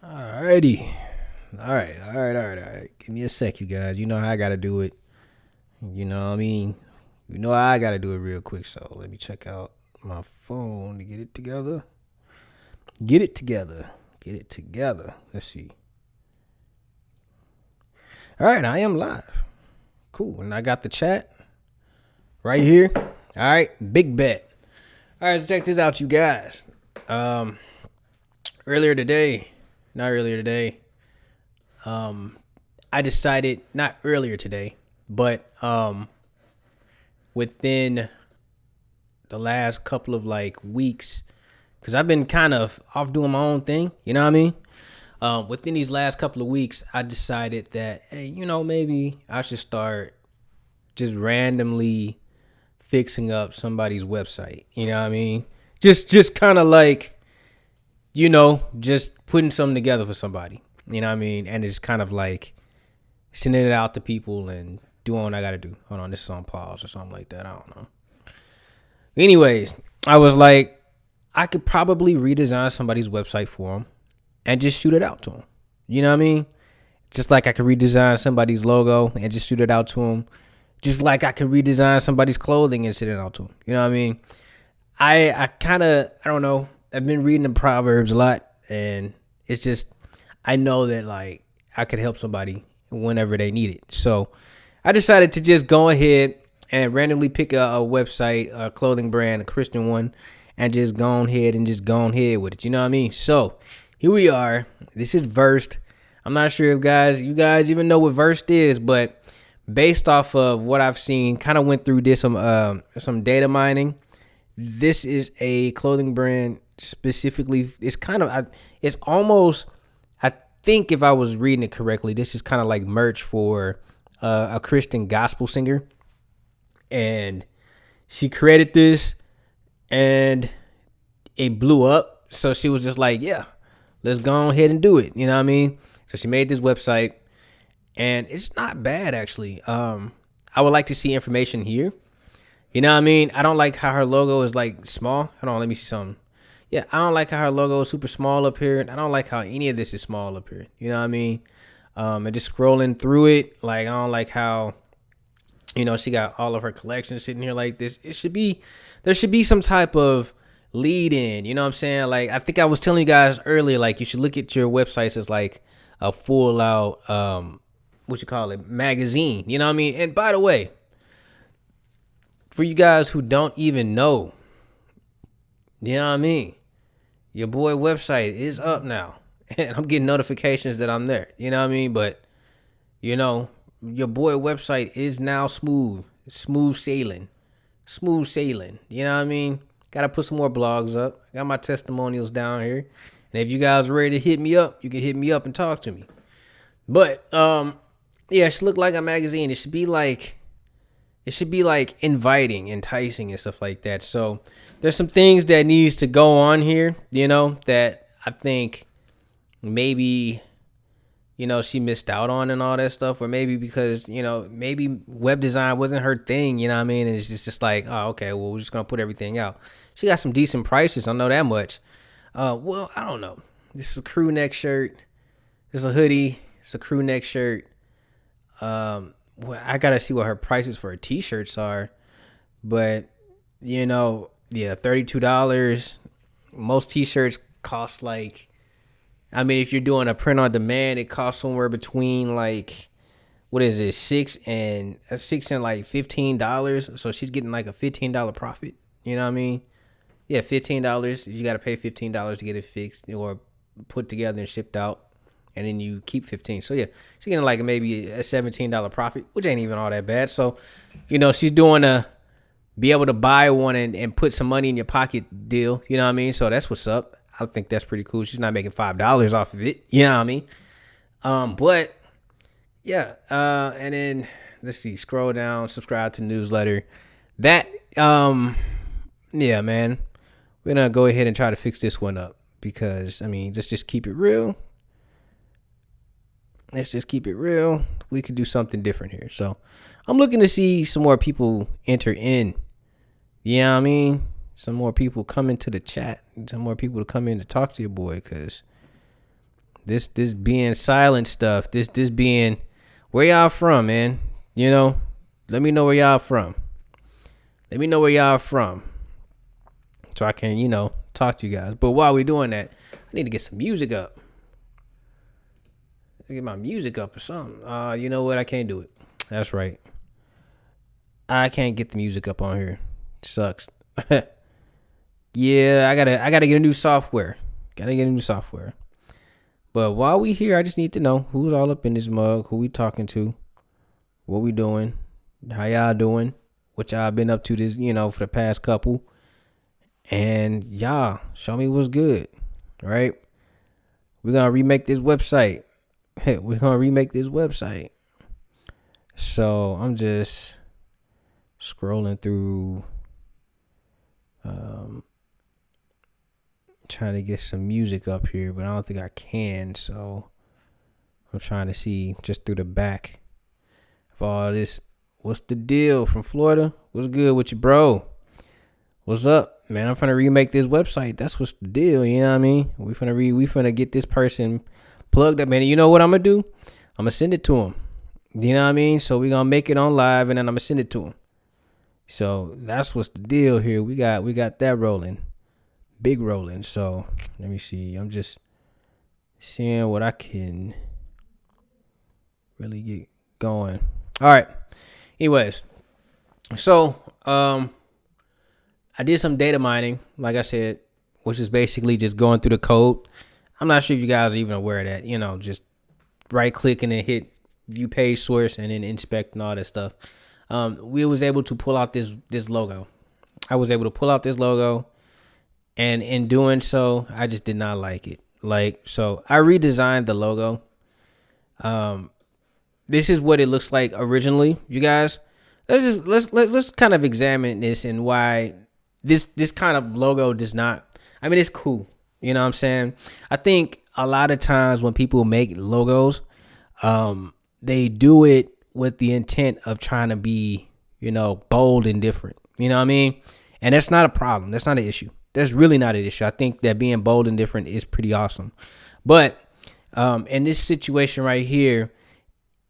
Alrighty. All right. Give me a sec, you guys. You know how I gotta do it. You know what I mean? You know how I gotta do it real quick. So let me check out my phone to get it together. Get it together. Get it together. Let's see. All right, I am live. Cool. And I got the chat right here. All right, big bet. All right, so check this out, you guys. Um, earlier today, not earlier today. I decided not earlier today, but within the last couple of like weeks, because I've been kind of off doing my own thing. You know what I mean? Within these last couple of weeks, I decided that hey, maybe I should start just randomly fixing up somebody's website. You know what I mean? Just kind of like just putting something together for somebody. You know what I mean? And it's kind of like sending it out to people and doing what I got to do. Hold on, this is on pause or something like that. I don't know. Anyways, I was like, I could probably redesign somebody's website for them and just shoot it out to them. You know what I mean? Just like I could redesign somebody's logo and just shoot it out to them. Just like I could redesign somebody's clothing and send it out to them. You know what I mean? I kind of, I don't know. I've been reading the Proverbs a lot, and it's just, I know that like I could help somebody whenever they need it. So I decided to just go ahead and randomly pick a website, a clothing brand, a Christian one, and just go ahead with it. You know what I mean? So here we are. This is Versed. I'm not sure if you guys even know what Versed is, but based off of what I've seen, kind of went through this some data mining. This is a clothing brand specifically. It's almost, I think if I was reading it correctly, this is kind of like merch for a Christian gospel singer. And she created this and it blew up. So she was just like, yeah, let's go ahead and do it. You know what I mean? So she made this website and it's not bad actually. I would like to see information here. You know what I mean? I don't like how her logo is like small. Hold on, let me see something. Yeah, I don't like how her logo is super small up here. I don't like how any of this is small up here. You know what I mean? And just scrolling through it, like I don't like how, she got all of her collections sitting here like this. There should be some type of lead in. You know what I'm saying? Like I think I was telling you guys earlier, like you should look at your websites as like a full out, magazine. You know what I mean? And by the way, for you guys who don't even know, you know what I mean? Your boy website is up now. And I'm getting notifications that I'm there. You know what I mean? But, your boy website is now smooth sailing. Smooth sailing. You know what I mean? Got to put some more blogs up. Got my testimonials down here. And if you guys are ready to hit me up, you can hit me up and talk to me. But, it should look like a magazine. It should be like inviting, enticing, and stuff like that. So there's some things that needs to go on here, that I think maybe, she missed out on and all that stuff, or maybe because, maybe web design wasn't her thing, you know what I mean? And it's just like, oh, okay, well, we're just going to put everything out. She got some decent prices. I know that much. Well, I don't know. This is a crew neck shirt. This is a hoodie. It's a crew neck shirt. Well, I gotta see what her prices for her t-shirts are, but $32. Most t-shirts cost like, if you're doing a print on demand, it costs somewhere between like, what is it, $6 and like $15. So she's getting like a $15 profit. You know what I mean? Yeah, $15. You gotta pay $15 to get it fixed or put together and shipped out. And then you keep 15. So yeah, she's getting like maybe a $17 profit, which ain't even all that bad. So, she's doing a be able to buy one and put some money in your pocket deal. You know what I mean? So that's what's up. I think that's pretty cool. She's not making $5 off of it. You know what I mean? But yeah. And then let's see, scroll down, subscribe to the newsletter. That, yeah, man, we're going to go ahead and try to fix this one up because let's just keep it real. Let's just keep it real. We could do something different here. So I'm looking to see some more people enter in. You know what I mean? Some more people come into the chat. Some more people to come in to talk to your boy because This being silent stuff. This being where y'all from, man. You know, let me know where y'all from. Let me know where y'all from, so I can talk to you guys. But while we doing that, I need to get some music up. Get my music up or something. You know what? I can't do it. That's right. I can't get the music up on here. Sucks. Yeah, I gotta get a new software. Gotta get a new software. But while we here, I just need to know who's all up in this mug, who we talking to, what we doing, how y'all doing, what y'all been up to this, for the past couple. And y'all, show me what's good. Right? We're gonna remake this website. We're gonna remake this website. So I'm just scrolling through trying to get some music up here, but I don't think I can, so I'm trying to see just through the back of all this. What's the deal from Florida? What's good with you, bro? What's up, man? I'm finna remake this website. That's what's the deal, you know what I mean? We finna get this person plugged up, man. You know what I'm gonna do? I'm gonna send it to him. You know what I mean? So we gonna make it on live, and then I'm gonna send it to him. So that's what's the deal here. We got that rolling. Big rolling. So let me see. I'm just seeing what I can really get going. All right. Anyways, so I did some data mining, like I said, which is basically just going through the code. I'm not sure if you guys are even aware of that. Just right click and then hit view page source and then inspect and all that stuff. We was able to pull out this logo. I was able to pull out this logo. And in doing so, I just did not like it. So I redesigned the logo. This is what it looks like originally. You guys, let's kind of examine this and why this kind of logo does not. I mean, it's cool. You know what I'm saying? I think a lot of times when people make logos, they do it with the intent of trying to be, bold and different. You know what I mean? And that's not a problem. That's not an issue. That's really not an issue. I think that being bold and different is pretty awesome. But in this situation right here,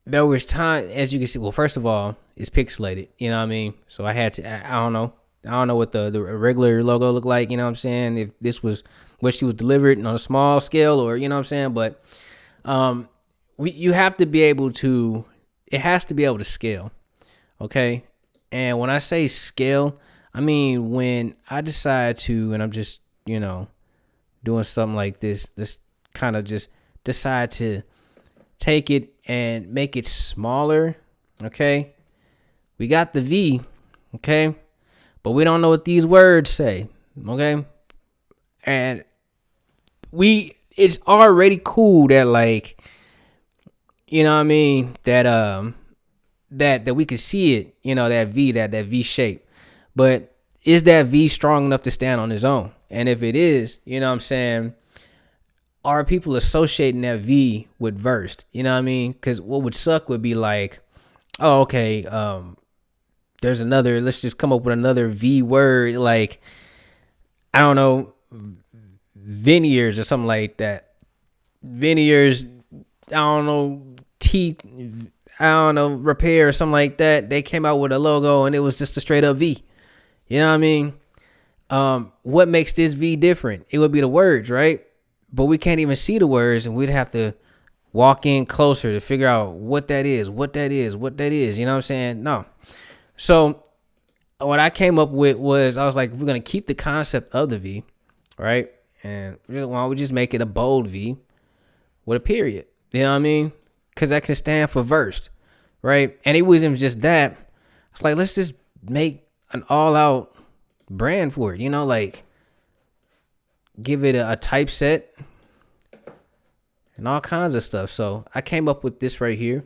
there was time, as you can see, well, first of all, it's pixelated. You know what I mean? So I had to, I don't know. I don't know what the regular logo looked like. You know what I'm saying? If this was what she was delivered on a small scale or, you know what I'm saying? But you have to be able to, it has to be able to scale. Okay? And when I say scale, I mean, when I decide to, and I'm just, doing something like this kind of just decide to take it and make it smaller, okay? We got the V, okay? But we don't know what these words say, okay? And it's already cool that, like, you know what I mean, that that we could see it, that V, that V shape. But is that V strong enough to stand on its own? And if it is, you know what I'm saying, are people associating that V with versed? You know what I mean? Because what would suck would be like, oh, okay, there's another, let's just come up with another V word, like, I don't know, veneers or something like that. Veneers, I don't know, teeth, I don't know, repair or something like that. They came out with a logo and it was just a straight up V. You know what I mean? What makes this V different? It would be the words, right? But we can't even see the words, and we'd have to walk in closer to figure out what that is. You know what I'm saying? No. So what I came up with was, I was like, we're going to keep the concept of the V, right? And why don't we just make it a bold V with a period? You know what I mean? Because that can stand for versed, right? And it wasn't just that. It's like, let's just make an all-out brand for it, like give it a typeset and all kinds of stuff. So I came up with this right here.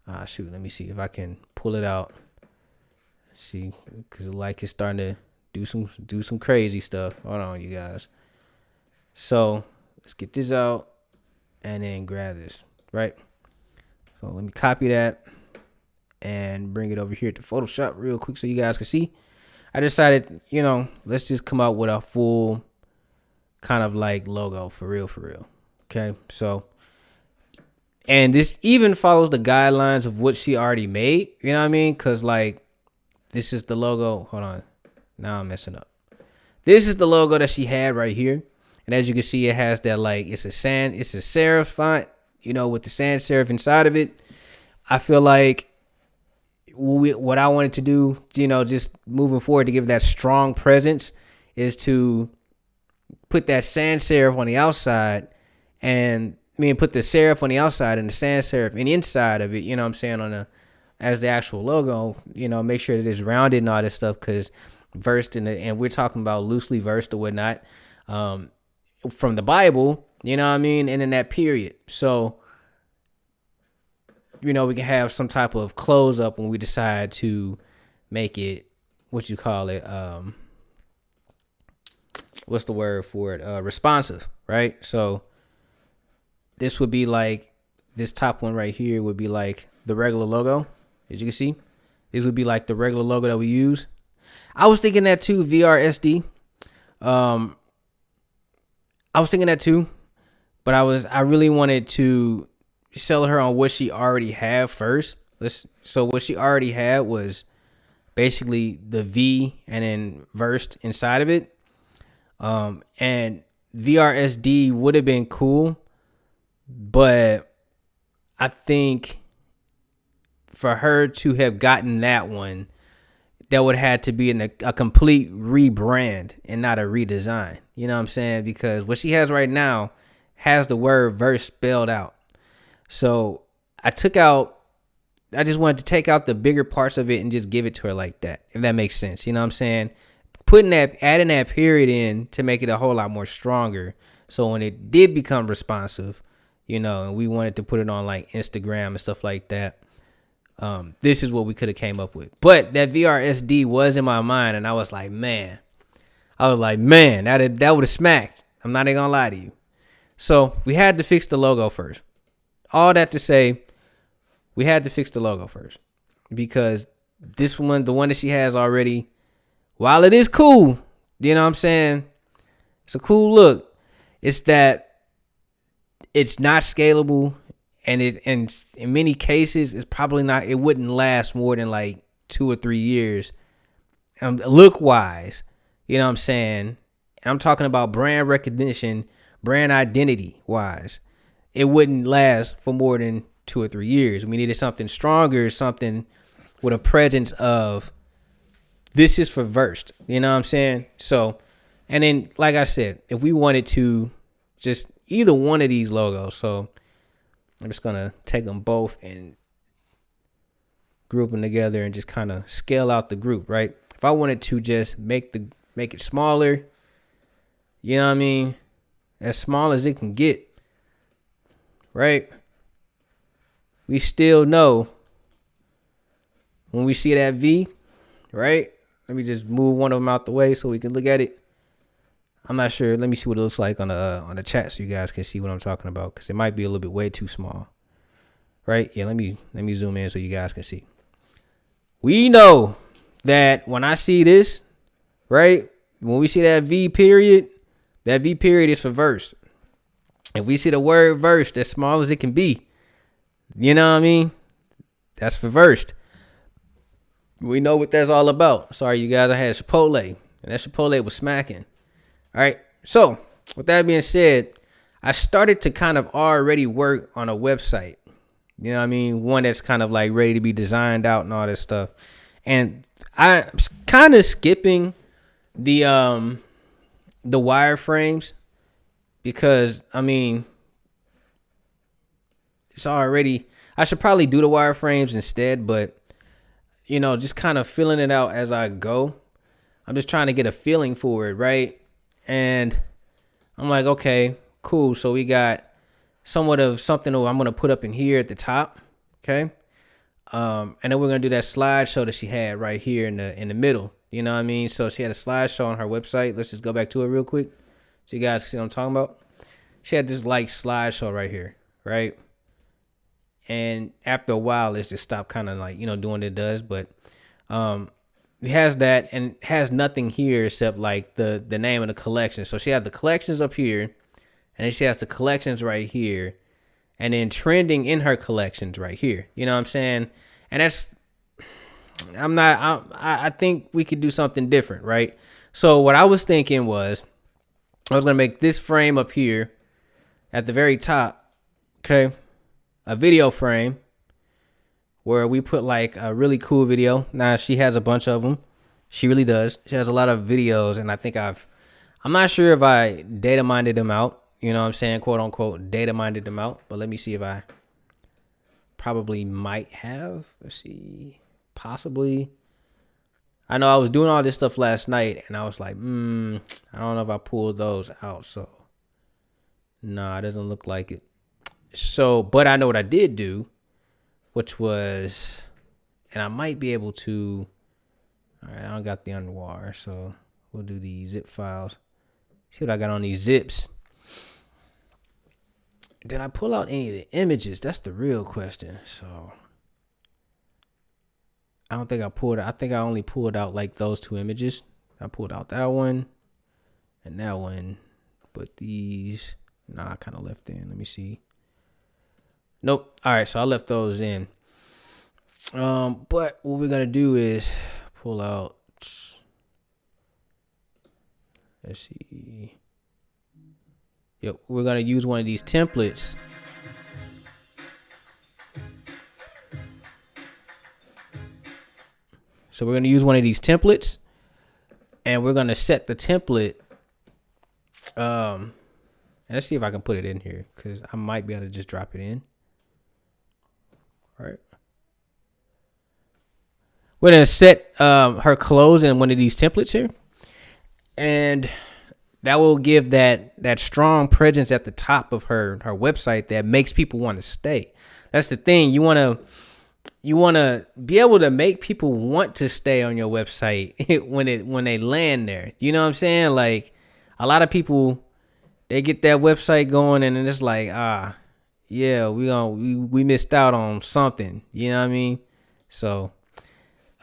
Let me see if I can pull it out. See, because like it's starting to do some crazy stuff. Hold on, you guys. So let's get this out and then grab this, right? So let me copy that and bring it over here to Photoshop real quick so you guys can see. I decided, let's just come out with a full kind of like logo for real. Okay. So And this even follows the guidelines of what she already made. You know what I mean? Because, like, this is the logo. Hold on. Now I'm messing up. This is the logo that she had right here. And as you can see, it has that, like, it's a serif font, you know, with the sans serif inside of it. I feel like what I wanted to do, you know, just moving forward to give that strong presence is to put that sans serif on the outside and put the serif on the outside and the sans serif and inside of it, you know what I'm saying, as the actual logo, you know, make sure that it's rounded and all this stuff, because versed and we're talking about loosely versed or whatnot, from the Bible, you know what I mean, and in that period. So, you know, we can have some type of close up when we decide to make it, what you call it, what's the word for it? Responsive, right? So this would be like, this top one right here would be like the regular logo, as you can see. This would be like the regular logo that we use. I was thinking that too, VRSD. I was thinking that too, but I really wanted to sell her on what she already had first. So what she already had was basically the V and then versed inside of it. And VRSD would have been cool, but I think for her to have gotten that one, that would have had to be a complete rebrand and not a redesign. You know what I'm saying? Because what she has right now has the word verse spelled out. So I just wanted to take out the bigger parts of it and just give it to her like that, if that makes sense. You know what I'm saying? Adding that period in to make it a whole lot more stronger. So when it did become responsive, you know, and we wanted to put it on like Instagram and stuff like that, this is what we could have came up with. But that VRSD was in my mind, and I was like, man, that would have smacked. I'm not even gonna lie to you. So we had to fix the logo first. All that to say, we had to fix the logo first, because this one, the one that she has already, while it is cool, you know what I'm saying, it's a cool look, it's that it's not scalable, and in many cases it's probably not, it wouldn't last more than like 2 or 3 years, look wise, you know what I'm saying. And I'm talking about brand recognition, brand identity wise. It wouldn't last for more than 2 or 3 years. We needed something stronger, something with a presence of, this is for versed, you know what I'm saying? So, and then, like I said, if we wanted to just either one of these logos, so I'm just going to take them both and group them together and just kind of scale out the group, right? If I wanted to just make it smaller, you know what I mean? As small as it can get, right? We still know when we see that V, right? Let me just move one of them out the way so we can look at it. I'm not sure. Let me see what it looks like on the chat so you guys can see what I'm talking about, because it might be a little bit way too small. Right? Yeah, let me zoom in so you guys can see. We know that when I see this, right? When we see that V period is for verse. If we see the word verse as small as it can be, you know what I mean? That's for versed. We know what that's all about. Sorry, you guys, I had Chipotle, and that Chipotle was smacking. All right. So with that being said, I started to kind of already work on a website. You know what I mean? One that's kind of like ready to be designed out and all this stuff. And I'm kind of skipping the wireframes, because I mean, it's already, I should probably do the wireframes instead, but you know, just kind of filling it out as I go. I'm just trying to get a feeling for it, right? And I'm like, okay, cool. So we got somewhat of something I'm going to put up in here at the top. Okay. And then we're going to do that slideshow that she had right here in the middle. You know what I mean? So she had a slideshow on her website. Let's just go back to it real quick so you guys can see what I'm talking about. She had this like slideshow right here, right? And after a while, it's just stopped kind of like, you know, doing what it does. But it has that, and has nothing here except like the name of the collection. So she has the collections up here, and then she has the collections right here. and then trending in her collections right here. You know what I'm saying? And I think we could do something different, right? So what I was thinking was I was going to make this frame up here at the very top, okay, a video frame where we put like a really cool video. Now she has a bunch of them. She really does. She has a lot of videos, and I think I'm not sure if I data mined them out. You know what I'm saying? Quote unquote, data mined them out. But let me see if I probably might have. Let's see. Possibly. I know I was doing all this stuff last night, and I was like, I don't know if I pulled those out. So, nah, it doesn't look like it. So, but I know what I did do, which was, and I might be able to, all right, I don't got the underwater, so we'll do the zip files. See what I got on these zips. Did I pull out any of the images? That's the real question. So I don't think I pulled. I think I only pulled out like those two images. I pulled out that one and that one, but these, nah, I kind of left in. Let me see. Nope. All right, so I left those in. But what we're gonna do is pull out. Let's see. Yep, we're gonna use one of these templates. So we're gonna use one of these templates, and we're gonna set the template. Let's see if I can put it in here because I might be able to just drop it in. All right. We're gonna set her clothes in one of these templates here, and that will give that strong presence at the top of her website that makes people want to stay. That's the thing. You want to be able to make people want to stay on your website when they land there. You know what I'm saying? Like a lot of people, they get that website going and it's like, yeah, we missed out on something. You know what I mean? So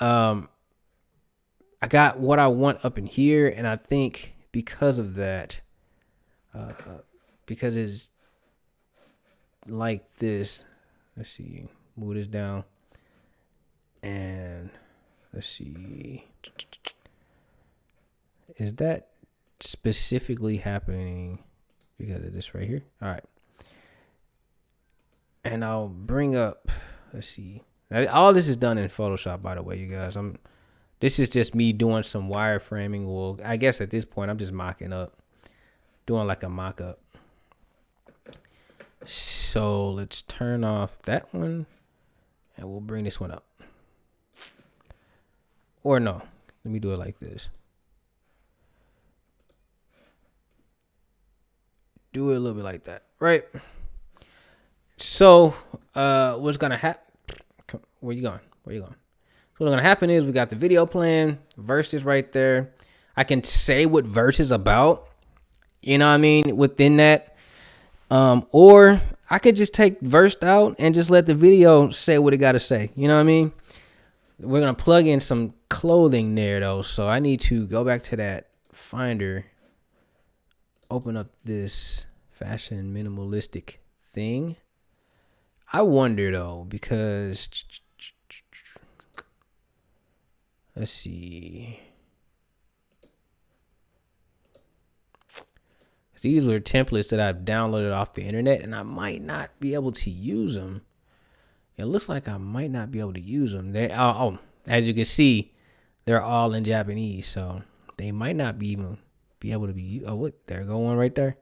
I got what I want up in here, and I think because of that, because it's like this, let's see, move this down, and let's see, is that specifically happening because of this right here? All right, and I'll bring up, let's see, all this is done in Photoshop, by the way, you guys. This is just me doing some wireframing. Well, I guess at this point I'm just mocking up, doing like a mock-up. So let's turn off that one, and we'll bring this one up. Or no, let me do it like this. Do it a little bit like that, right? So what's gonna happen? Where you going? Where you going? So what's gonna happen is we got the video playing, verses right there. I can say what verse is about, you know what I mean, within that. Or I could just take verse out and just let the video say what it gotta say. You know what I mean? We're gonna plug in some clothing there though. So I need to go back to that Finder, open up this fashion minimalistic thing. I wonder though, because let's see. These were templates that I've downloaded off the internet, and I might not be able to use them. It looks like I might not be able to use them. They as you can see, they're all in Japanese, so they might not be even be able to be. Oh, what? There go one right there.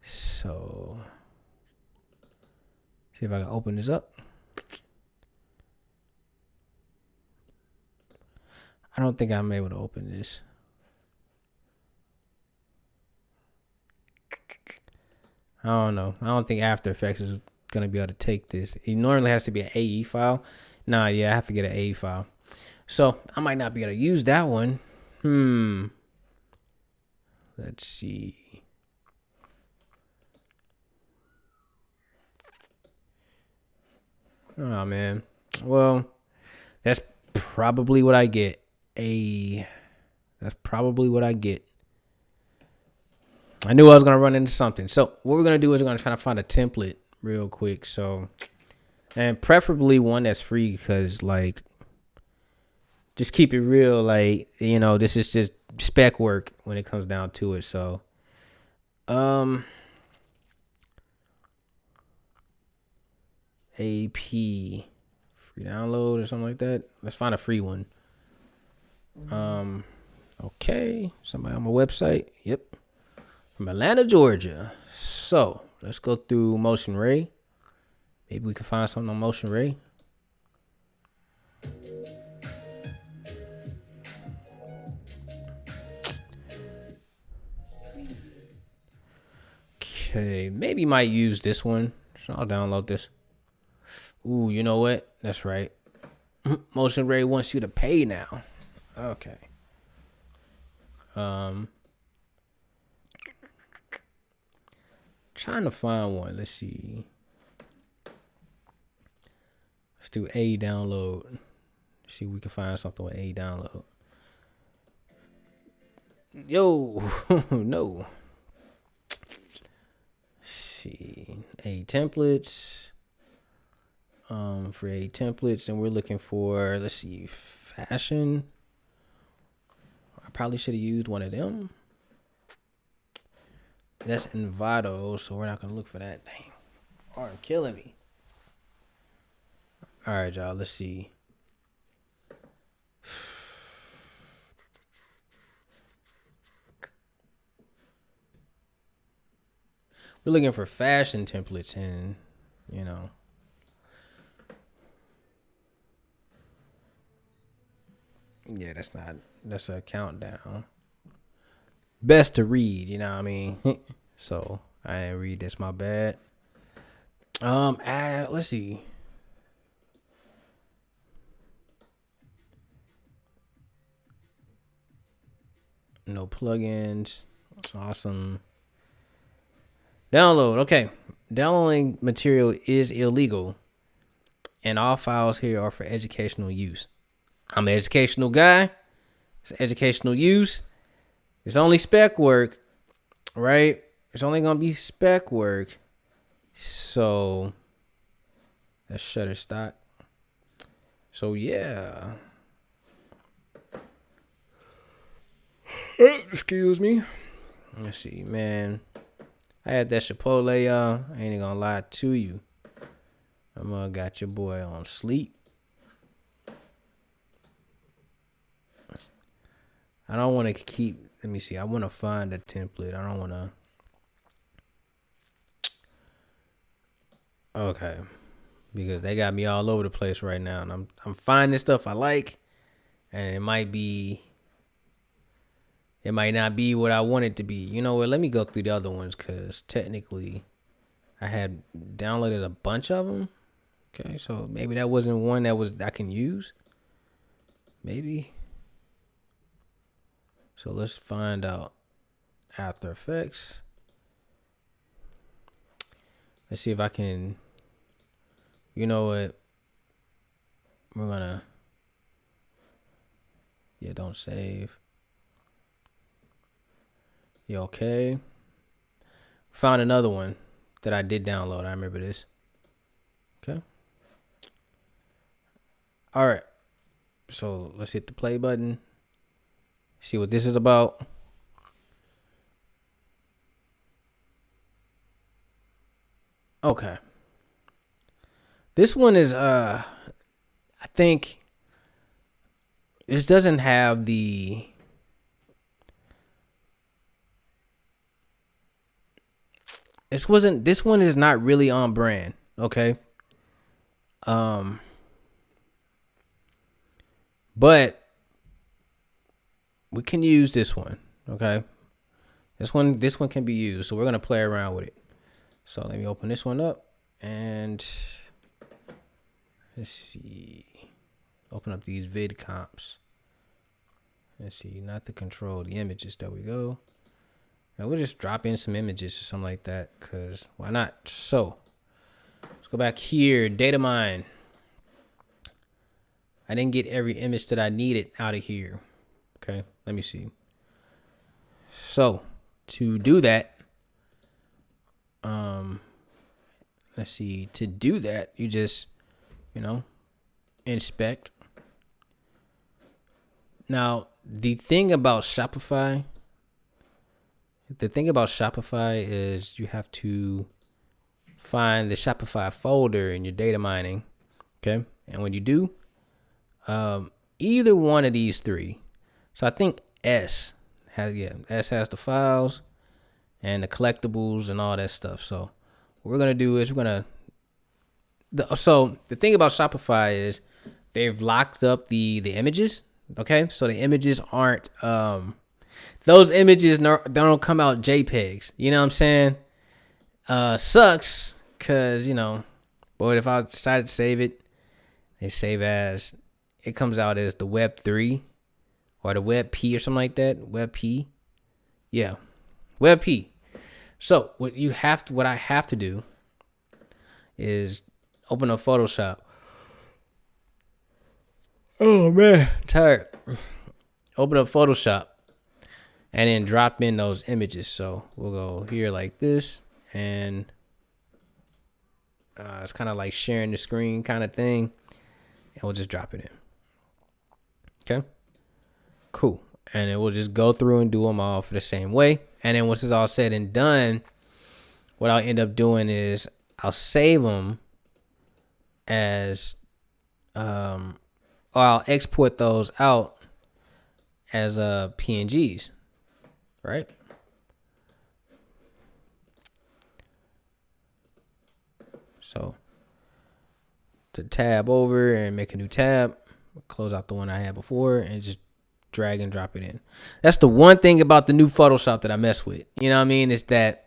So, see if I can open this up. I don't think I'm able to open this. I don't know. I don't think After Effects is going to be able to take this. It normally has to be an AE file. Nah, yeah, I have to get an AE file. So I might not be able to use that one. Let's see. Oh, man. Well, that's probably what I get. That's probably what I get. I knew I was going to run into something. So what we're going to do is we're going to try to find a template real quick. So, and preferably one that's free, because like, just keep it real. Like, this is just spec work when it comes down to it. So, AP free download or something like that. Let's find a free one. Okay, somebody on my website. Yep, from Atlanta, Georgia. So let's go through Motion Ray. Maybe we can find something on Motion Ray. Okay, maybe might use this one. So I'll download this. Ooh, you know what? That's right. Motion Ray wants you to pay now. Okay. Trying to find one. Let's see. Let's do A download. See if we can find something with A download. Yo, no. Let's see. A templates. For A templates, and we're looking for, let's see, fashion. I probably should have used one of them. That's Envato, so we're not gonna look for that. Dang, arm killing me. All right, y'all. Let's see. We're looking for fashion templates, and yeah, that's a countdown. Best to read, you know what I mean? So I didn't read this, my bad. Let's see. No plugins. Awesome. Download. Okay. Downloading material is illegal, and all files here are for educational use. I'm an educational guy. It's educational use. It's only spec work, right? It's only going to be spec work. So that's Shutterstock. So yeah. Excuse me. Let's see, man. I had that Chipotle, y'all. I ain't gonna lie to you. I'm got your boy on sleep. I don't want to keep. Let me see. I want to find a template. I don't want to. Okay, because they got me all over the place right now, and I'm finding stuff I like, and it might not be what I want it to be. You know what? Let me go through the other ones, because technically, I had downloaded a bunch of them. Okay, so maybe that wasn't one that I can use. Maybe. So let's find out. After Effects. Let's see if I can. You know what? We're gonna. Yeah, don't save. You okay? Found another one that I did download. I remember this. Okay. All right. So let's hit the play button. See what this is about. Okay. This one is I think this doesn't have the this one is not really on brand, okay? But we can use this one, okay? This one can be used, so we're gonna play around with it. So let me open this one up, and let's see. Open up these vid comps. Let's see, not the control, the images. There we go. And we'll just drop in some images or something like that, because why not? So let's go back here, data mine. I didn't get every image that I needed out of here. Okay, let me see. So to do that, let's see, to do that, you just, inspect. Now, the thing about Shopify is you have to find the Shopify folder in your data mining. Okay. And when you do, either one of these three. So I think S has the files and the collectibles and all that stuff. So what we're gonna do is so the thing about Shopify is they've locked up the images. Okay, so the images aren't those images don't come out JPEGs. You know what I'm saying? Sucks because but if I decide to save it, they save as it comes out as the Web 3 or the Web P or something like that. Web P, yeah, Web P. So what I have to do is open up Photoshop. Oh man, tired. Open up Photoshop and then drop in those images. So we'll go here like this, and it's kind of like sharing the screen kind of thing, and we'll just drop it in. Okay, cool. And then we'll just go through and do them all for the same way. And then once it's all said and done, what I'll end up doing is I'll save them as or I'll export those out as PNGs, right? So to tab over and make a new tab, close out the one I had before and just drag and drop it in. That's the one thing about the new Photoshop that I mess with. You know what I mean? Is that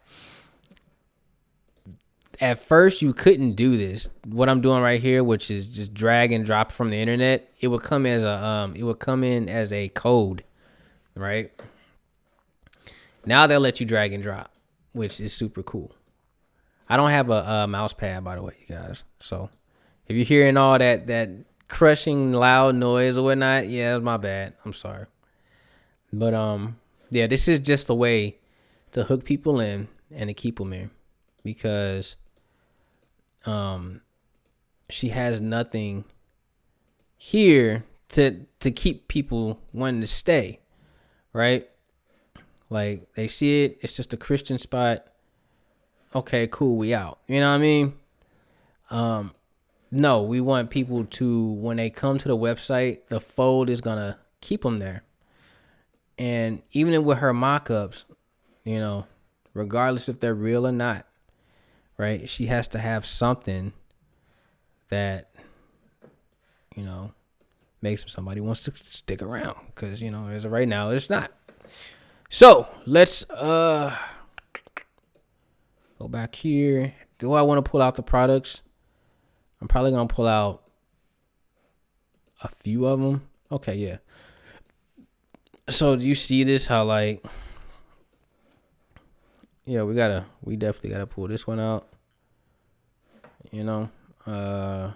at first you couldn't do this. What I'm doing right here, which is just drag and drop from the internet, it would come as in as a code, right? Now they'll let you drag and drop, which is super cool. I don't have a mouse pad, by the way, you guys. So if you're hearing all that crushing loud noise or whatnot, yeah, that's my bad. I'm sorry. But yeah, this is just a way to hook people in and to keep them in, because she has nothing here to keep people wanting to stay, right? Like they see it, it's just a Christian spot. Okay, cool, we out. You know what I mean? No, we want people to, when they come to the website, the fold is gonna keep them there. And even with her mock-ups, regardless if they're real or not, right? She has to have something that, makes somebody wants to stick around. Because, as of right now, it's not. So let's go back here. Do I want to pull out the products? I'm probably going to pull out a few of them. Okay, yeah. So do you see this? How like, yeah, we definitely gotta pull this one out. So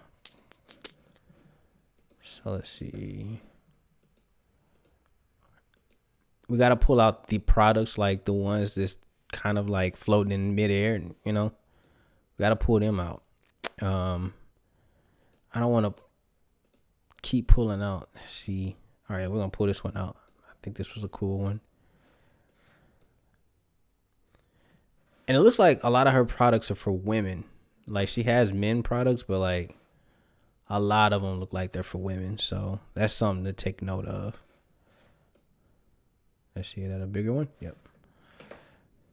let's see. We gotta pull out the products, like the ones that's kind of like floating in midair, we gotta pull them out. I don't want to keep pulling out. See, all right, we're gonna pull this one out. I think this was a cool one. And it looks like a lot of her products are for women. Like she has men products, but like a lot of them look like they're for women. So that's something to take note of. Let's see, is that a bigger one? Yep.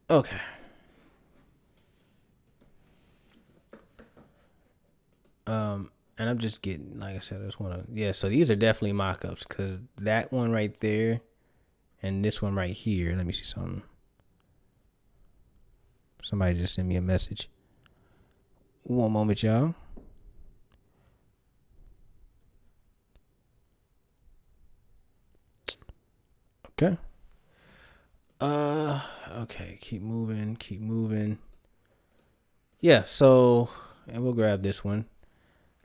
Okay. And I'm just getting, like I said, I just want to, yeah, so these are definitely mock-ups, because that one right there and this one right here, let me see something. Somebody just sent me a message. One moment, y'all. Okay. Okay, keep moving. Yeah, so, and we'll grab this one.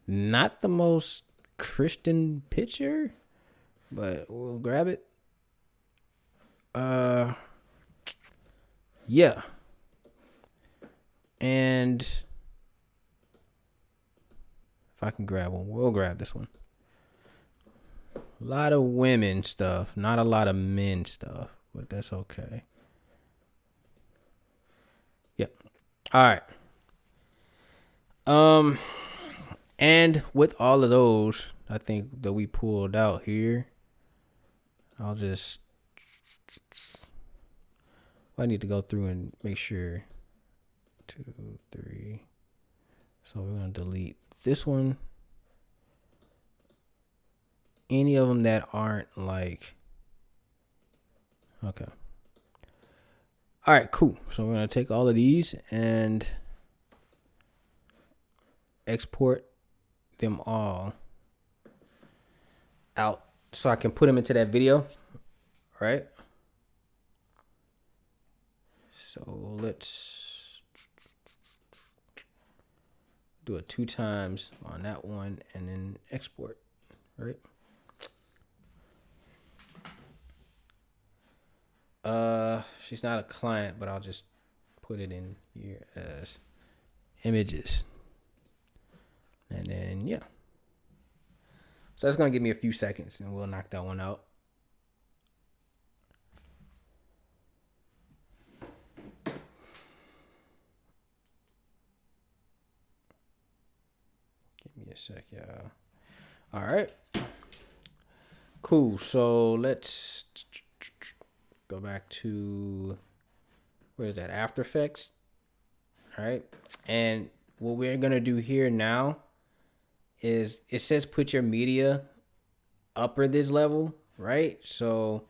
Not the most Christian picture, but we'll grab it. Yeah. And I can grab one. We'll grab this one. A lot of women stuff, not a lot of men stuff, but that's okay. Yep. All right. And with all of those, I think that we pulled out here, I need to go through and make sure. 2, 3. So we're going to delete this one. Any of them that aren't like, okay. All right, cool. So we're going to take all of these and export them all out so I can put them into that video, right? So let's do it 2 times on that one and then export, right? She's not a client, but I'll just put it in here as images. And then, yeah. So that's going to give me a few seconds and we'll knock that one out. Give me a sec, y'all. All right. Cool. So let's go back to, where is that? After Effects. All right. And what we're going to do here now is it says put your media upper this level, right? So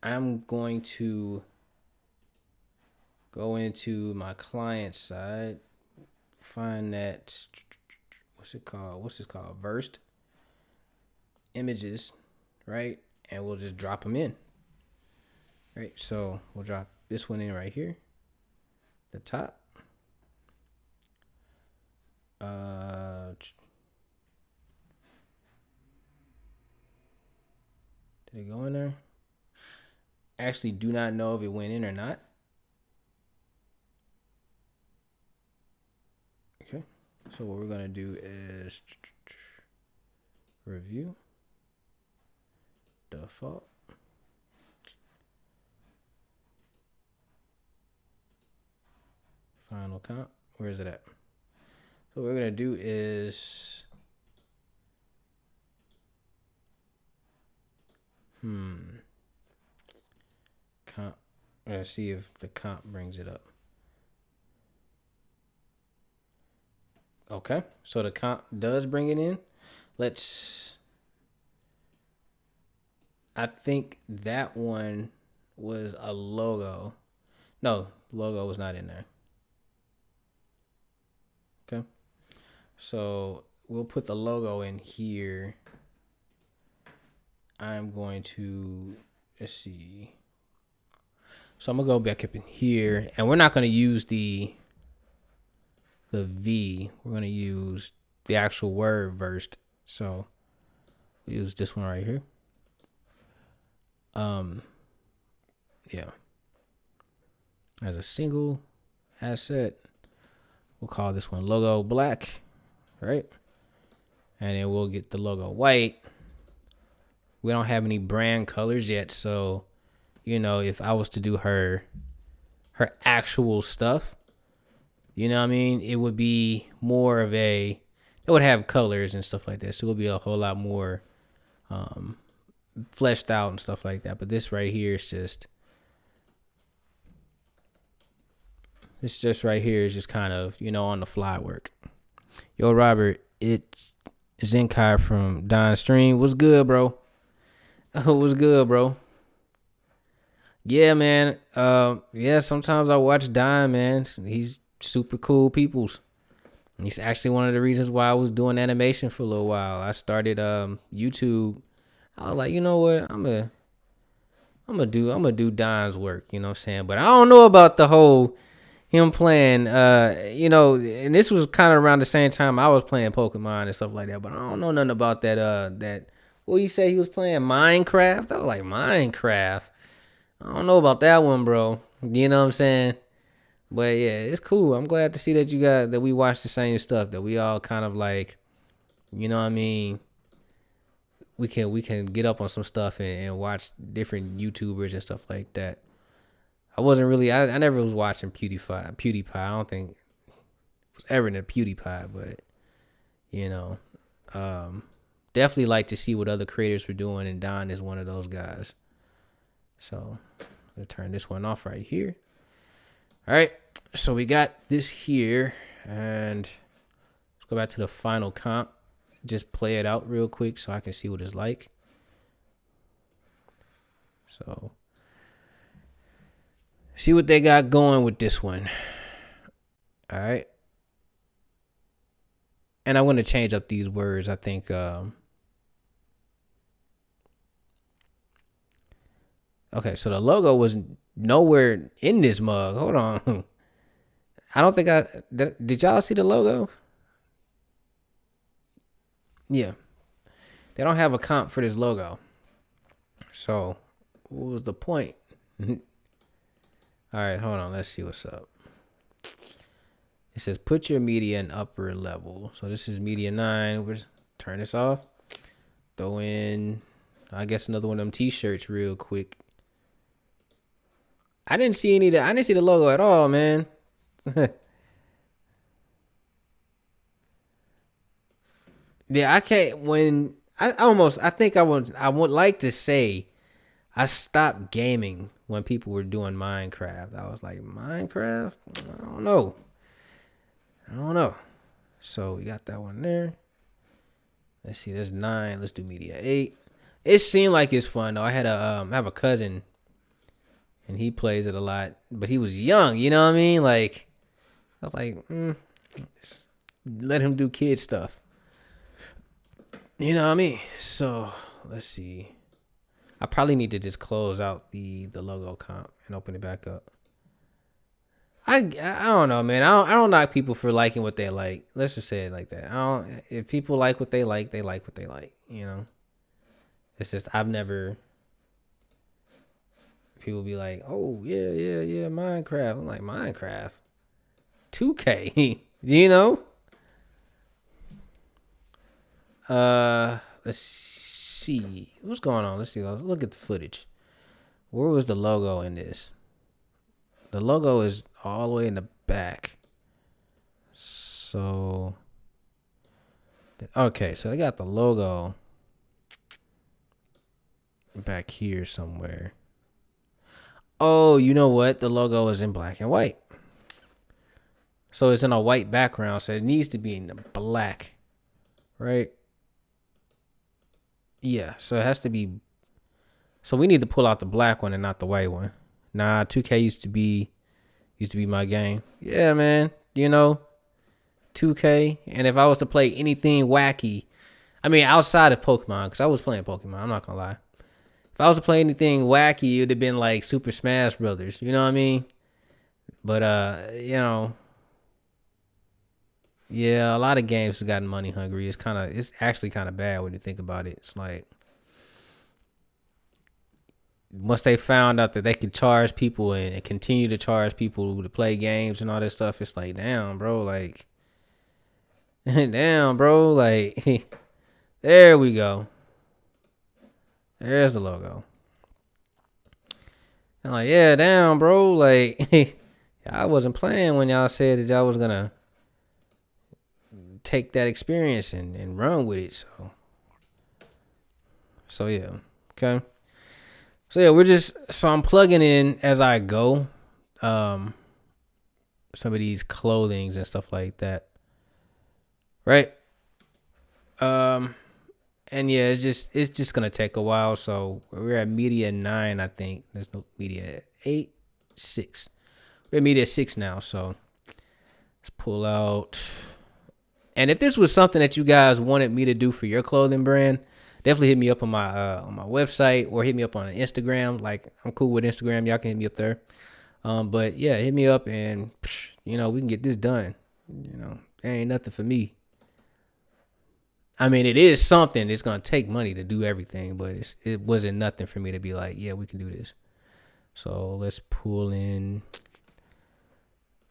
I'm going to go into my client side, find that, what's it called? What's this called? Versed images, right? And we'll just drop them in, right? So we'll drop this one in right here, the top. Did it go in there? Actually, do not know if it went in or not. Okay. So what we're going to do is review, default. Final count. Where is it at? So what we're going to do is comp. Let's see if the comp brings it up. Okay, so the comp does bring it in. I think that one was a logo. No, logo was not in there. Okay, so we'll put the logo in here. I'm going to, let's see. So I'm gonna go back up in here, and we're not gonna use the V. We're gonna use the actual word versed. So we use this one right here. Yeah. As a single asset, we'll call this one logo black, right? And then we'll get the logo white. We don't have any brand colors yet, so you know, if I was to do her actual stuff, you know what I mean, it would be more of it would have colors and stuff like that, so it would be a whole lot more fleshed out and stuff like that. But this right here is just right here is just kind of, you know, on the fly work. Yo, Robert, it's Zenkai from Don Stream. What's good, bro? What's good, bro? Yeah, man. Yeah, sometimes I watch Don, man. He's super cool peoples. He's actually one of the reasons why I was doing animation for a little while. I started YouTube. I was like, you know what? I'm gonna do Don's work, you know what I'm saying? But I don't know about the whole him playing you know, and this was kind of around the same time I was playing Pokemon and stuff like that, but I don't know nothing about that what you say he was playing Minecraft? I was like, Minecraft? I don't know about that one, bro. You know what I'm saying? But yeah, it's cool. I'm glad to see that that we watch the same stuff, that we all kind of like You know what I mean? We can get up on some stuff and watch different YouTubers and stuff like that. I never was watching PewDiePie. I don't think was ever into PewDiePie, but you know, um, definitely like to see what other creators were doing, and Don is one of those guys. So I'm gonna turn this one off right here. All right, so we got this here, and let's go back to the final comp. Just play it out real quick so I can see what it's like. So see what they got going with this one. All right. And I'm going to change up these words. I think okay, so the logo was nowhere in this mug. Hold on. I don't think did y'all see the logo? Yeah. They don't have a comp for this logo. So, what was the point? All right, hold on. Let's see what's up. It says put your media in upper level. So this is media 9. We'll turn this off. Throw in, I guess, another one of them t-shirts real quick. I didn't see the logo at all, man. Yeah, I can't. When I think I would like to say I stopped gaming when people were doing Minecraft. I was like, Minecraft? I don't know. So we got that one there. Let's see, there's 9. Let's do media 8. It seemed like it's fun though. I have a cousin, and he plays it a lot, but he was young. You know what I mean? Like, I was like, just let him do kid stuff. You know what I mean? So let's see. I probably need to just close out the logo comp and open it back up. I don't know, man. I don't knock people for liking what they like. Let's just say it like that. If people like what they like, they like what they like. You know. It's just I've never. People be like, oh yeah, Minecraft. I'm like, Minecraft, 2K. You know. Let's see what's going on. Let's look at the footage. Where was the logo in this? The logo is all the way in the back. So, okay, so they got the logo back here somewhere. Oh, you know what? The logo is in black and white. So it's in a white background, so it needs to be in the black, right? Yeah, so it has to be. So we need to pull out the black one and not the white one. Nah, 2K used to be my game. Yeah, man. You know, 2K. And if I was to play anything wacky, I mean, outside of Pokemon, because I was playing Pokemon, I'm not gonna lie. If I was to play anything wacky, it would have been like Super Smash Brothers. You know what I mean? But you know, yeah, a lot of games have gotten money hungry. It's actually kind of bad when you think about it. It's like, once they found out that they could charge people and continue to charge people to play games and all that stuff, it's like, damn, bro, like, there we go. There's the logo. And like, yeah, damn, bro, like, I wasn't playing when y'all said that y'all was gonna take that experience and run with it. So yeah, okay. So yeah, I'm plugging in as I go, some of these clothings and stuff like that, right? And yeah, it's just gonna take a while. So we're at media 9, I think. There's no media 8, 6. We're at media 6 now. So let's pull out. And if this was something that you guys wanted me to do for your clothing brand, definitely hit me up on my website or hit me up on Instagram. Like, I'm cool with Instagram. Y'all can hit me up there. But yeah, hit me up and we can get this done. There ain't nothing for me. I mean, it is something. It's gonna take money to do everything, but it wasn't nothing for me to be like, yeah, we can do this. So let's pull in.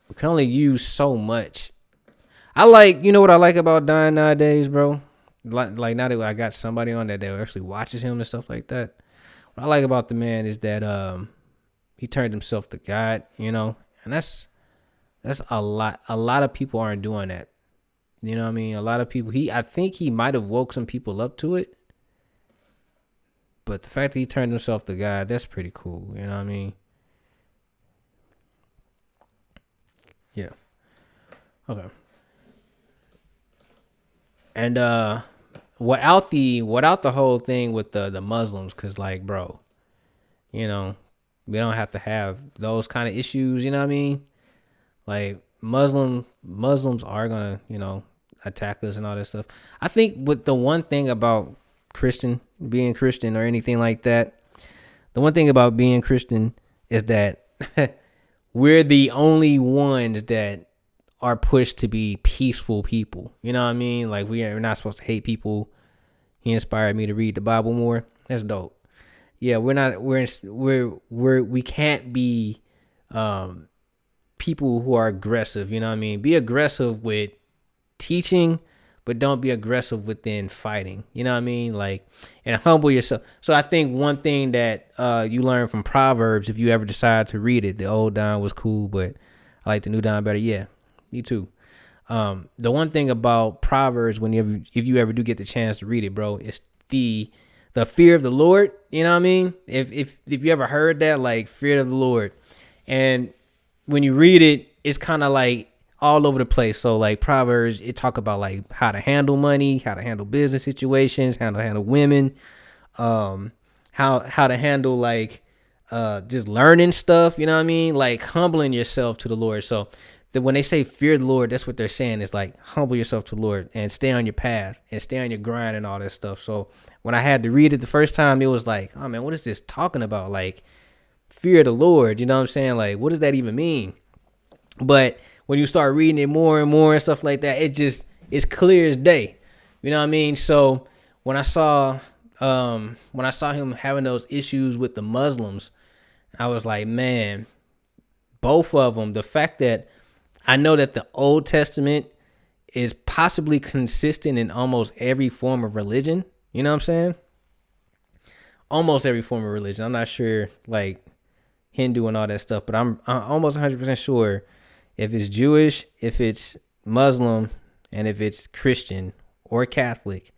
We can only use so much. You know what I like about Dine nowadays, bro? like now that I got somebody on that actually watches him and stuff like that. What I like about the man is that he turned himself to God, and that's a lot. A lot of people aren't doing that. You know what I mean? A lot of people. I think he might have woke some people up to it, but the fact that he turned himself to God, that's pretty cool. You know what I mean? Yeah. Okay. And without the whole thing with the Muslims, cause like, bro, you know, we don't have to have those kind of issues. You know what I mean? Like Muslims are gonna attack us and all that stuff. I think with the one thing about being Christian or anything like that, the one thing about being Christian is that we're the only ones that are pushed to be peaceful people. You know what I mean? Like we're not supposed to hate people. He inspired me to read the Bible more. That's dope. Yeah, we're not. We can't be people who are aggressive. You know what I mean? Be aggressive with teaching, but don't be aggressive within fighting. You know what I mean? Like, and humble yourself. So I think one thing that you learn from Proverbs, if you ever decide to read it, the old Don was cool, but I like the new Don better. Yeah, me too. The one thing about Proverbs, if you ever do get the chance to read it, bro, it's the fear of the Lord. You know what I mean? If you ever heard that, like fear of the Lord, and when you read it, it's kind of like all over the place. So like Proverbs, it talk about like how to handle money, how to handle business situations, how to handle women, how to handle like just learning stuff. You know what I mean? Like humbling yourself to the Lord. So that when they say fear the Lord, that's what they're saying is like humble yourself to the Lord and stay on your path and stay on your grind and all that stuff. So when I had to read it the first time, it was like, oh man, what is this talking about? Like fear the Lord, you know what I'm saying? Like, what does that even mean? But when you start reading it more and more and stuff like that, it's clear as day. You know what I mean? So when I saw him having those issues with the Muslims, I was like, man, both of them, the fact that I know that the Old Testament is possibly consistent in almost every form of religion. You know what I'm saying? Almost every form of religion. I'm not sure like Hindu and all that stuff, but I'm almost 100% sure if it's Jewish, if it's Muslim, and if it's Christian or Catholic,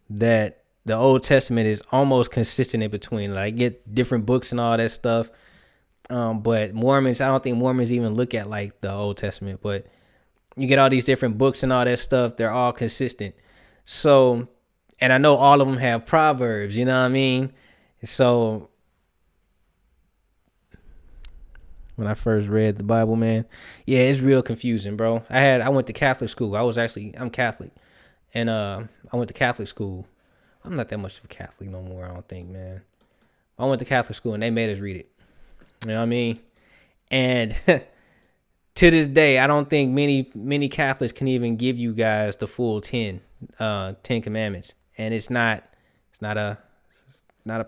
that the Old Testament is almost consistent in between. Like I get different books and all that stuff. But Mormons, I don't think Mormons even look at like the Old Testament, but you get all these different books and all that stuff. They're all consistent. So, and I know all of them have Proverbs, you know what I mean? So when I first read the Bible, man, yeah, it's real confusing, bro. I went to Catholic school. I'm Catholic, and I went to Catholic school. I'm not that much of a Catholic no more, I don't think, man. I went to Catholic school and they made us read it. You know what I mean? And to this day, I don't think many Catholics can even give you guys the full 10 commandments. And it's not a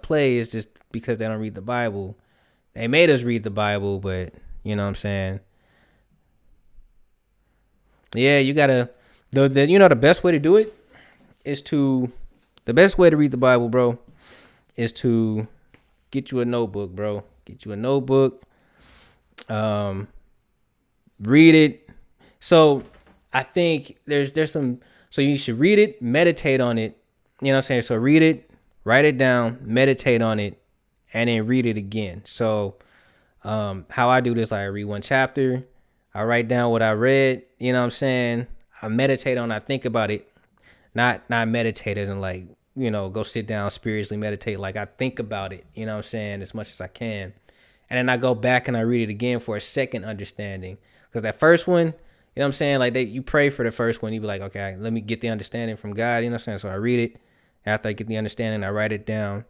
play. It's just because they don't read the Bible. They made us read the Bible, but you know what I'm saying? Yeah, you gotta the best way to do it is the best way to read the Bible, bro, is to get you a notebook, bro. Get you a notebook. Read it. So I think there's some. So you should read it, meditate on it. You know what I'm saying? So read it, write it down, meditate on it, and then read it again. So how I do this, like I read one chapter, I write down what I read. You know what I'm saying? I meditate on it, I think about it. Not meditate as in like, go sit down, spiritually meditate. Like I think about it, you know what I'm saying, as much as I can. And then I go back and I read it again for a second understanding. Because that first one, you know what I'm saying, like you pray for the first one, you be like, okay, let me get the understanding from God, you know what I'm saying? So I read it. After I get the understanding, I write it down.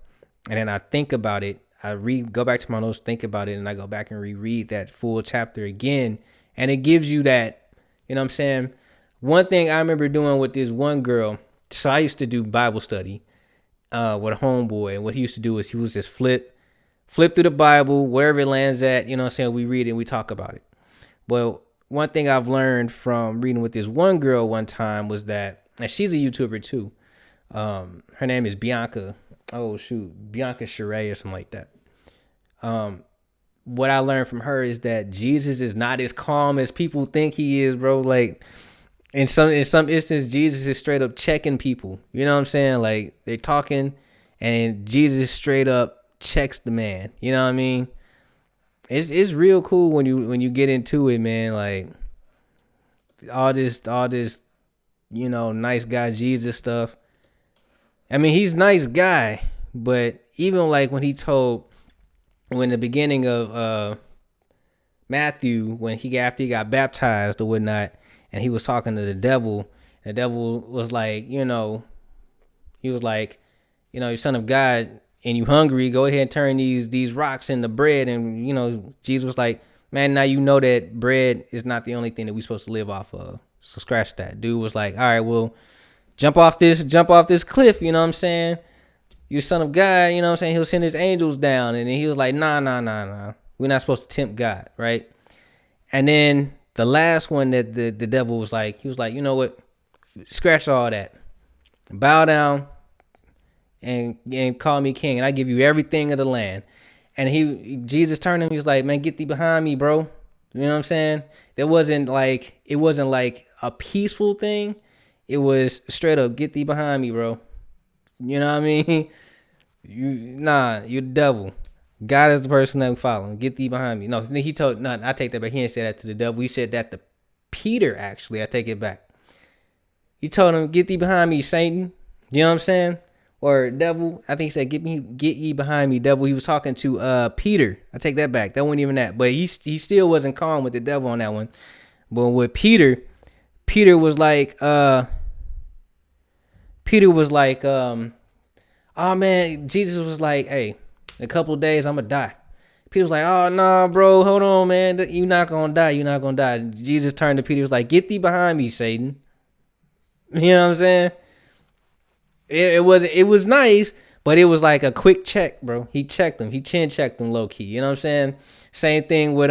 And then I think about it. Go back to my notes, think about it, and I go back and reread that full chapter again. And it gives you that, you know what I'm saying? One thing I remember doing with this one girl, so I used to do Bible study with a homeboy, and what he used to do is he was just flip through the Bible, wherever it lands at, you know what I'm saying? We read it and we talk about it. Well, one thing I've learned from reading with this one girl one time was that, and she's a YouTuber too, Her name is Bianca. Oh shoot, Bianca Sheree or something like that. What I learned from her is that Jesus is not as calm as people think he is, bro. Like in some instances, Jesus is straight up checking people. You know what I'm saying? Like they're talking, and Jesus straight up checks the man. You know what I mean? It's real cool when you get into it, man. Like all this, nice guy Jesus stuff. I mean, he's a nice guy, but even like when the beginning of Matthew, when after he got baptized or whatnot, and he was talking to the devil, and the devil was like, he was like, you son of God, and you hungry, go ahead and turn these rocks into bread. And Jesus was like, man, now you know that bread is not the only thing that we supposed to live off of. So scratch that. Dude was like, all right, well, jump off this cliff, you know what I'm saying? You're son of God, you know what I'm saying? He'll send his angels down. And then he was like, nah. We're not supposed to tempt God, right? And then the last one that the devil was like, he was like, you know what? Scratch all that. Bow down and call me king, and I give you everything of the land. And Jesus turned to him, he was like, man, get thee behind me, bro. You know what I'm saying? It wasn't like a peaceful thing. It was straight up, get thee behind me, bro. You know what I mean? You're the devil. God is the person that we follow. Get thee behind me. No, I take that back. He didn't say that to the devil. He said that to Peter, actually. I take it back. He told him, get thee behind me, Satan. You know what I'm saying? Or devil. I think he said, get ye behind me, devil. He was talking to Peter. I take that back. That wasn't even that. But he still wasn't calm with the devil on that one. But with Peter was like, oh man, Jesus was like, hey, in a couple of days I'm gonna die. Peter was like, oh nah, bro, hold on, man, you're not gonna die. Jesus turned to Peter, was like, get thee behind me, Satan. You know what I'm saying? It was nice, but it was like a quick check, bro. He checked him. He chin checked him low key. You know what I'm saying? Same thing with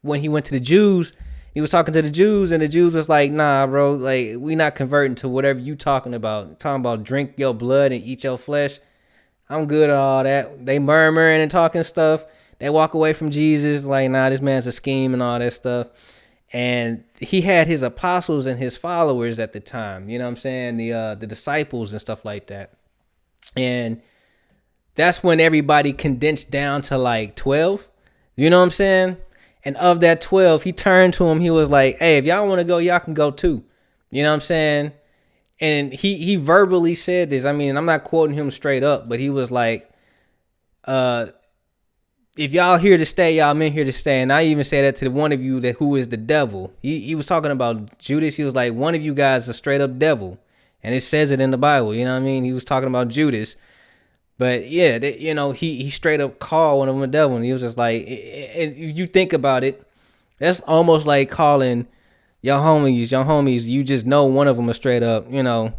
when he went to the Jews. He was talking to the Jews, and the Jews was like, nah, bro, like, we not converting to whatever you talking about. Talking about drink your blood and eat your flesh. I'm good at all that. They murmuring and talking stuff. They walk away from Jesus like, nah, this man's a scheme and all that stuff. And he had his apostles and his followers at the time, you know what I'm saying? The disciples and stuff like that. And that's when everybody condensed down to like 12, you know what I'm saying? And of that 12, he turned to him. He was like, hey, if y'all want to go, y'all can go too. You know what I'm saying? And he verbally said this. I mean, I'm not quoting him straight up, but he was like, if y'all here to stay, y'all meant here to stay. And I even say that to the one of you who is the devil. He was talking about Judas. He was like, one of you guys is a straight up devil. And it says it in the Bible. You know what I mean? He was talking about Judas. But yeah, he straight up called one of them a devil. And he was just like, and if you think about it, that's almost like calling your homies, you just know one of them is straight up, one of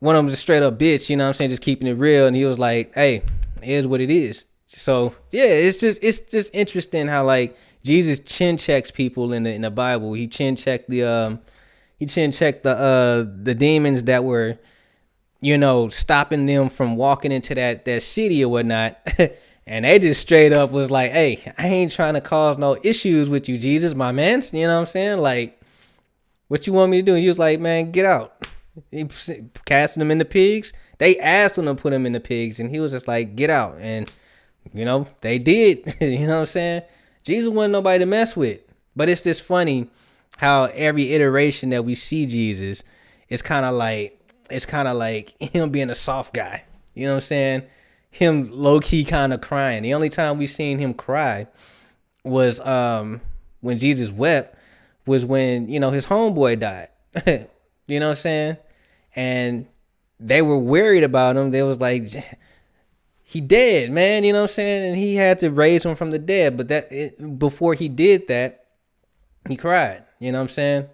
them is a straight up bitch, you know what I'm saying? Just keeping it real. And he was like, hey, it is what it is. So yeah, it's just interesting how like Jesus chin checks people in the Bible. He chin checked the demons that were, stopping them from walking into that city or whatnot. And they just straight up was like, hey, I ain't trying to cause no issues with you, Jesus, my man. You know what I'm saying? Like, what you want me to do? And he was like, man, get out. He casting them in the pigs. They asked him to put him in the pigs, and he was just like, get out. And they did. You know what I'm saying? Jesus wasn't nobody to mess with. But it's just funny how every iteration that we see Jesus, it's kind of like him being a soft guy. You know what I'm saying? Him low key kind of crying. The only time we seen him cry was when Jesus wept was when his homeboy died. You know what I'm saying? And they were worried about him. They was like, he dead, man, you know what I'm saying? And he had to raise him from the dead. But before he did that, he cried, you know what I'm saying?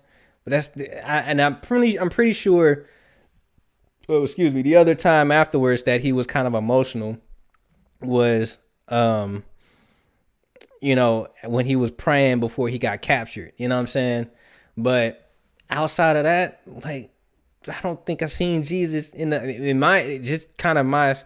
But I'm pretty sure, the other time afterwards that he was kind of emotional was, when he was praying before he got captured, you know what I'm saying? But outside of that, like, don't think I seen Jesus in my just kind of my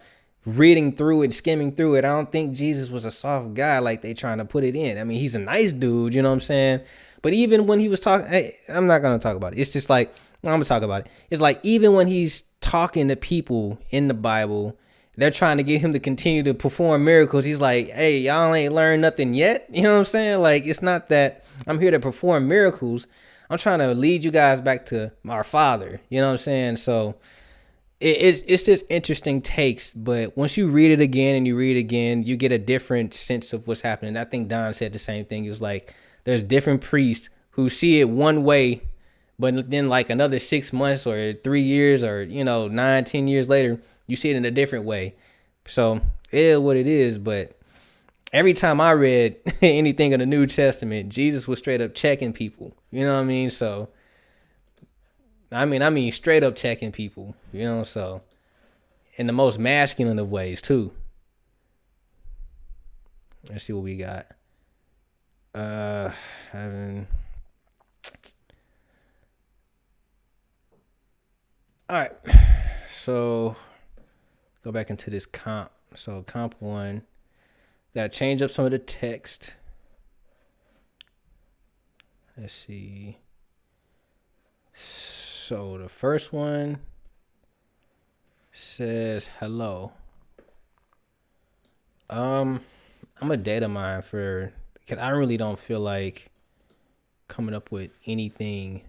reading through it, skimming through it. I don't think Jesus was a soft guy like they trying to put it in. I mean, he's a nice dude, you know what I'm saying? But even when he was talking, hey, I'm not gonna talk about it. It's just like I'm gonna talk about it. It's like even when he's talking to people in the Bible, they're trying to get him to continue to perform miracles. He's like, hey, y'all ain't learned nothing yet. You know what I'm saying? Like, it's not that I'm here to perform miracles. I'm trying to lead you guys back to our Father. You know what I'm saying? So it's just interesting takes. But once you read it again and you read it again, you get a different sense of what's happening. I think Don said the same thing. It was like there's different priests who see it one way, but then like another 6 months or 3 years or, 9, 10 years later, you see it in a different way. So it is what it is. But every time I read anything in the New Testament, Jesus was straight up checking people. You know what I mean? So, I mean straight up checking people, so in the most masculine of ways too. Let's see what we got. Having. All right. So go back into this comp. So comp 1. Got to change up some of the text. Let's see. So the first one says hello. I'm a data mine because I really don't feel like coming up with anything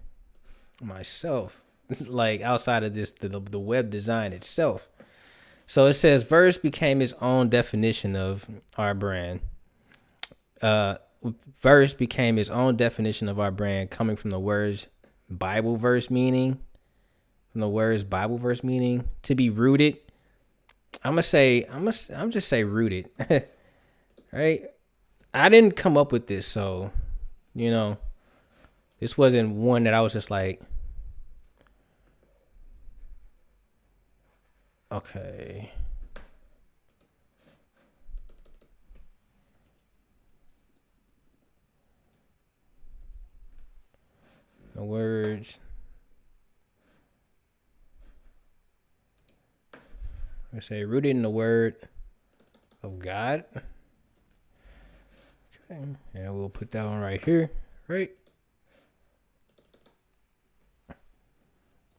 myself, like outside of this the web design itself. So it says verse became its own definition of our brand. Verse became its own definition of our brand, coming from the words Bible verse meaning. From the words Bible verse meaning to be rooted. I'm just say rooted. Right? I didn't come up with this, so this wasn't one that I was just like, okay. The words. I say rooted in the word of God. Okay. And we'll put that one right here. Right.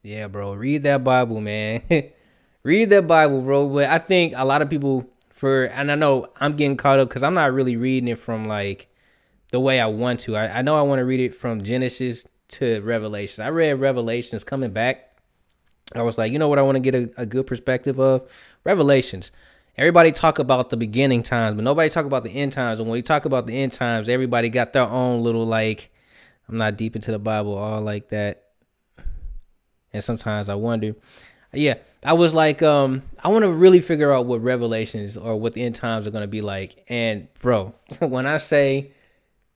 Yeah, bro. Read that Bible, man. Read that Bible, bro. But I think a lot of people and I know I'm getting caught up because I'm not really reading it from like the way I want to. I know I want to read it from Genesis to Revelations. I read Revelations coming back. I was like, you know what I want to get a good perspective of? Revelations. Everybody talk about the beginning times, but nobody talk about the end times. And when we talk about the end times, everybody got their own little like, I'm not deep into the Bible all like that. And sometimes I wonder. Yeah, I was like, I want to really figure out what Revelations or what the end times are going to be like. And bro, when I say,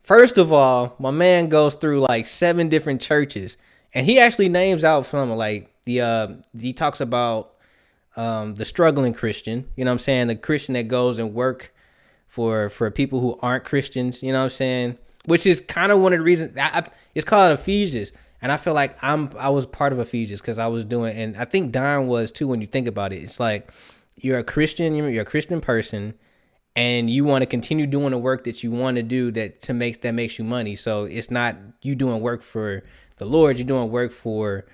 first of all, my man goes through like 7 different churches, and he actually names out from like he talks about the struggling Christian, you know what I'm saying? The Christian that goes and work for people who aren't Christians, you know what I'm saying? Which is kind of one of the reasons it's called Ephesians. And I feel like I was part of Ephesians because I was doing, and I think Don was too when you think about it. It's like you're a Christian person, and you want to continue doing the work that you want to do that makes you money. So it's not you doing work for the Lord, you're doing work for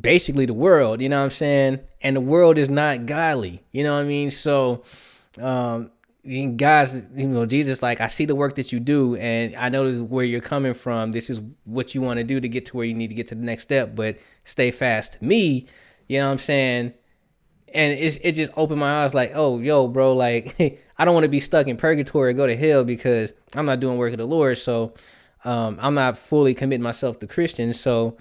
basically the world, you know what I'm saying? And the world is not godly, you know what I mean? So guys, Jesus, like, I see the work that you do, and I know where you're coming from. This is what you want to do to get to where you need to get to the next step, but stay fast to me, you know what I'm saying? And it just opened my eyes like, oh, yo, bro, like, I don't want to be stuck in purgatory or go to hell because I'm not doing work of the Lord. So I'm not fully committing myself to Christians. So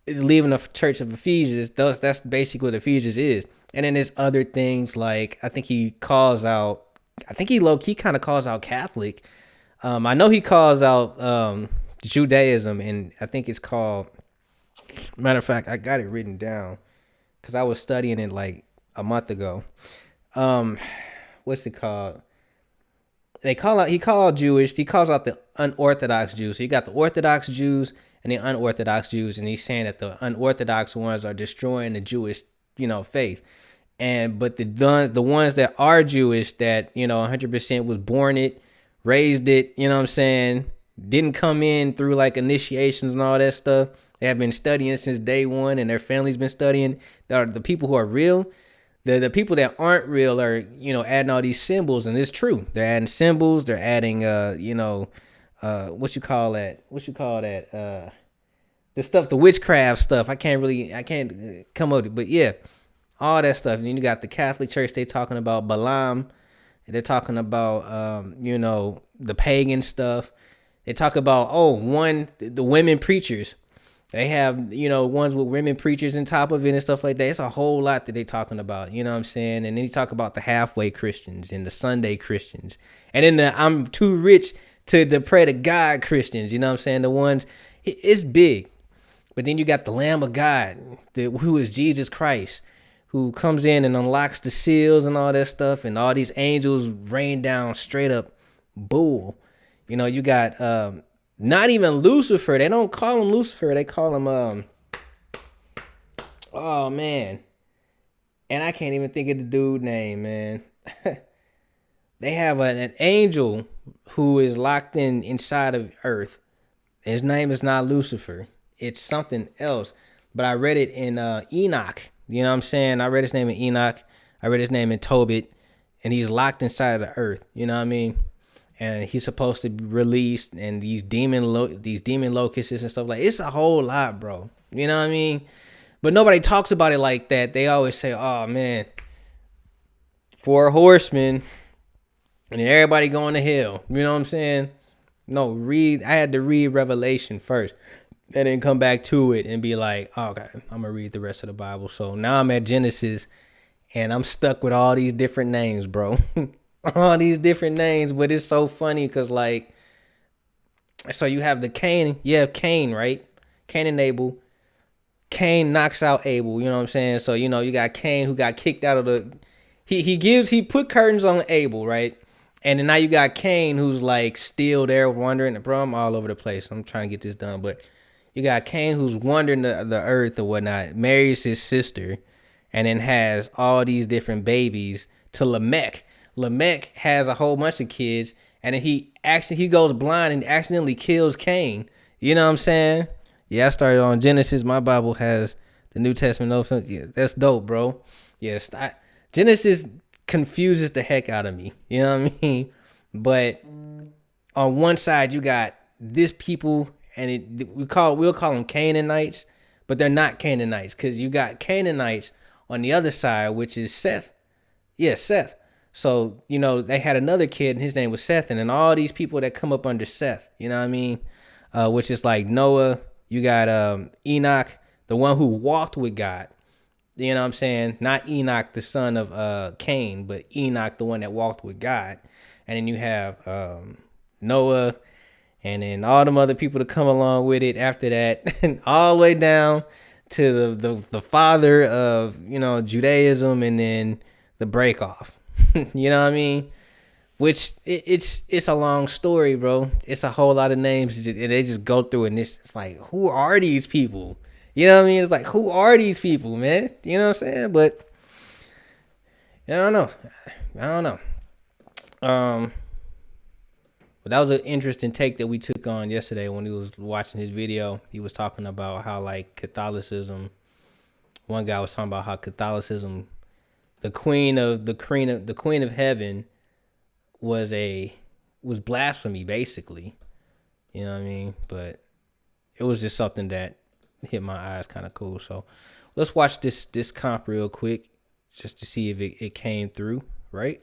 leaving the church of Ephesians, that's basically what Ephesians is. And then there's other things like, I think he low-key kind of calls out Catholic. I know he calls out Judaism, and I think it's called, matter of fact, I got it written down because I was studying it like a month ago. What's it called? He calls out Jewish. He calls out the unorthodox Jews. So you got the Orthodox Jews, and the unorthodox Jews, and he's saying that the unorthodox ones are destroying the Jewish, faith. But the ones that are Jewish, that 100% was born it, raised it, what I'm saying, didn't come in through like initiations and all that stuff. They have been studying since day one, and their family's been studying. The people who are real. The people that aren't real are adding all these symbols, and it's true. They're adding symbols. They're adding what you call that? The stuff, the witchcraft stuff. I can't come up with it, but yeah, all that stuff. And then you got the Catholic Church. They talking about Balaam. They're talking about the pagan stuff. They talk about the women preachers. They have ones with women preachers on top of it and stuff like that. It's a whole lot that they talking about. You know what I'm saying? And then you talk about the halfway Christians and the Sunday Christians, and then the I'm too rich to pray to God Christians. You know what I'm saying? The ones, it's big. But then you got the Lamb of God, who is Jesus Christ, who comes in and unlocks the seals and all that stuff, and all these angels rain down straight up bull. You got not even Lucifer. They don't call him Lucifer. They call him oh man. And I can't even think of the dude name, man. They have an angel who is locked inside of earth. His name is not Lucifer. It's something else. But I read it in Enoch. You know what I'm saying? I read his name in Enoch. I read his name in Tobit. And he's locked inside of the earth. You know what I mean? And he's supposed to be released. And these demon locusts and stuff like, it's a whole lot, bro. You know what I mean? But nobody talks about it like that. They always say, oh man, 4 horsemen and everybody going to hell. You know what I'm saying? No, I had to read Revelation first. And then come back to it and be like, oh, okay, I'm going to read the rest of the Bible. So now I'm at Genesis and I'm stuck with all these different names, bro. All these different names. But it's so funny because, like, so you have Cain, right? Cain and Abel. Cain knocks out Abel, you know what I'm saying? So, you got Cain who got kicked out of he put curtains on Abel, right? And then now you got Cain who's like still there wandering. Bro, I'm all over the place. I'm trying to get this done, but you got Cain who's wandering the earth or whatnot, marries his sister, and then has all these different babies to Lamech. Lamech has a whole bunch of kids, and then he goes blind and accidentally kills Cain. You know what I'm saying? Yeah, I started on Genesis. My Bible has the New Testament. Yeah, that's dope, bro. Yes, Genesis confuses the heck out of me. You know what I mean? But on one side, you got this people, and we'll call them Canaanites, but they're not Canaanites because you got Canaanites on the other side, which is Seth. Yeah, Seth. So, they had another kid, and his name was Seth, and then all these people that come up under Seth, you know what I mean? Which is like Noah. You got Enoch, the one who walked with God. You know what I'm saying? Not Enoch, the son of Cain, but Enoch, the one that walked with God. And then you have Noah, and then all them other people to come along with it after that, and all the way down to the father of, Judaism, and then the break off. You know what I mean? Which it's a long story, bro. It's a whole lot of names, and they just go through it, and it's like, who are these people? You know what I mean? It's like, who are these people, man? You know what I'm saying? But I don't know. But that was an interesting take that we took on yesterday when he was watching his video. He was talking about how, like, Catholicism. One guy was talking about how Catholicism, the queen of heaven, was blasphemy, basically. You know what I mean? But it was just something that hit my eyes kind of cool. So let's watch this comp real quick just to see if it came through, right?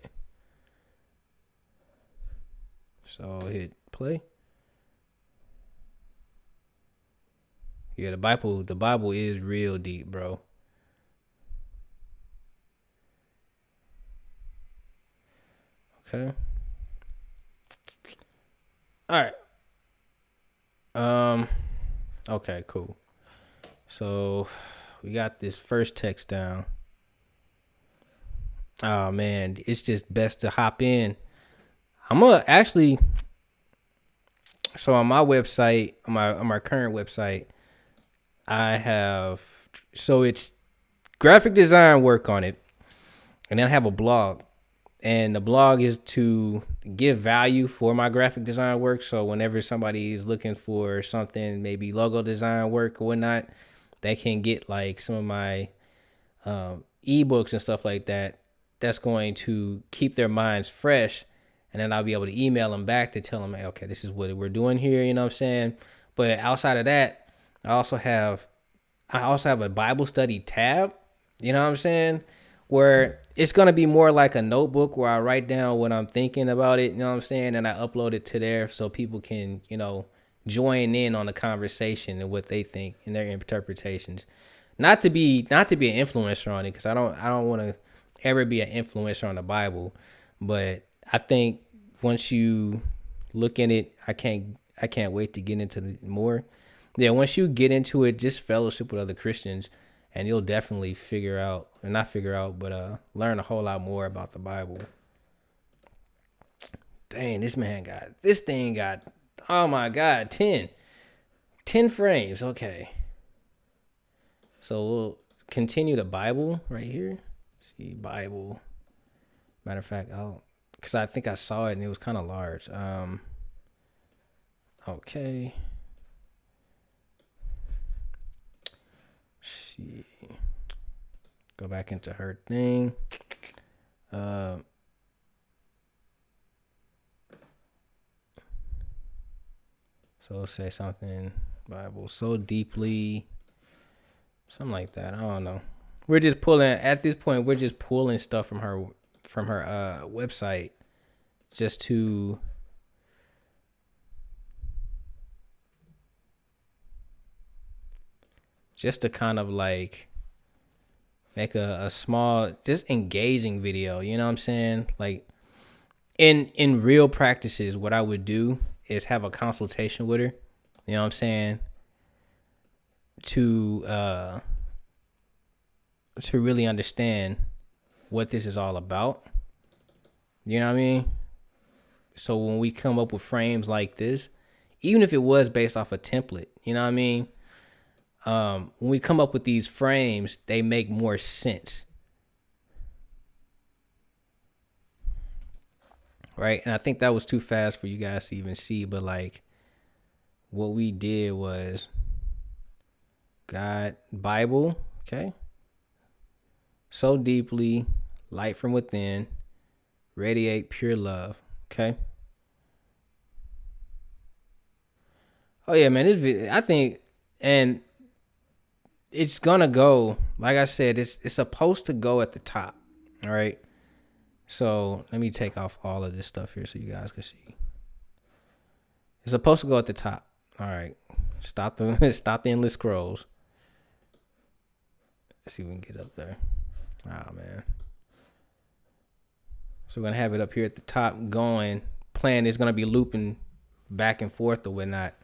So hit play. Yeah, the Bible is real deep, bro. Okay. All right. Okay, cool. So we got this first text down. Oh man, it's just best to hop in. I'm gonna actually, So on my website, on my current website, I have so it's graphic design work on it, and then I have a blog, and the blog is to give value for my graphic design work. So whenever somebody is looking for something, maybe logo design work or whatnot, they can get like some of my ebooks and stuff like that. That's going to keep their minds fresh, and then I'll be able to email them back to tell them, hey, okay, this is what we're doing here. You know what I'm saying? But outside of that, I also have a Bible study tab. You know what I'm saying? Where it's gonna be more like a notebook where I write down what I'm thinking about it. You know what I'm saying? And I upload it to there so people can, join in on the conversation and what they think and their interpretations. Not to be an influencer on it, because I don't want to ever be an influencer on the Bible, but I think once you look in it, I can't wait to get into more. Yeah, once you get into it, just fellowship with other Christians, and you'll definitely figure out, or not figure out, but learn a whole lot more about the Bible. Dang, this thing got, oh my God, 10 frames. Okay. So we'll continue the Bible right here. See, Bible. Matter of fact, because I think I saw it and it was kind of large. Okay. See. Go back into her thing. So it'll say something, Bible so deeply, something like that. I don't know. We're just pulling at this point. We're just pulling stuff from her website, just to kind of like make a small, just engaging video. You know what I'm saying? Like in real practices, what I would do is have a consultation with her. You know what I'm saying? To really understand what this is all about. You know what I mean? So when we come up with frames like this, even if it was based off a template, you know what I mean? When we come up with these frames, they make more sense. Right? And I think that was too fast for you guys to even see, but like what we did was God, Bible, okay? So deeply, light from within, radiate pure love, okay? Oh yeah, man, this video, I think, and it's gonna go, like I said, it's supposed to go at the top. All right. So let me take off all of this stuff here so you guys can see. It's supposed to go at the top. All right. Stop the endless scrolls. Let's see if we can get up there. Oh man. So we're gonna have it up here at the top going. Playing is gonna be looping back and forth or whatnot.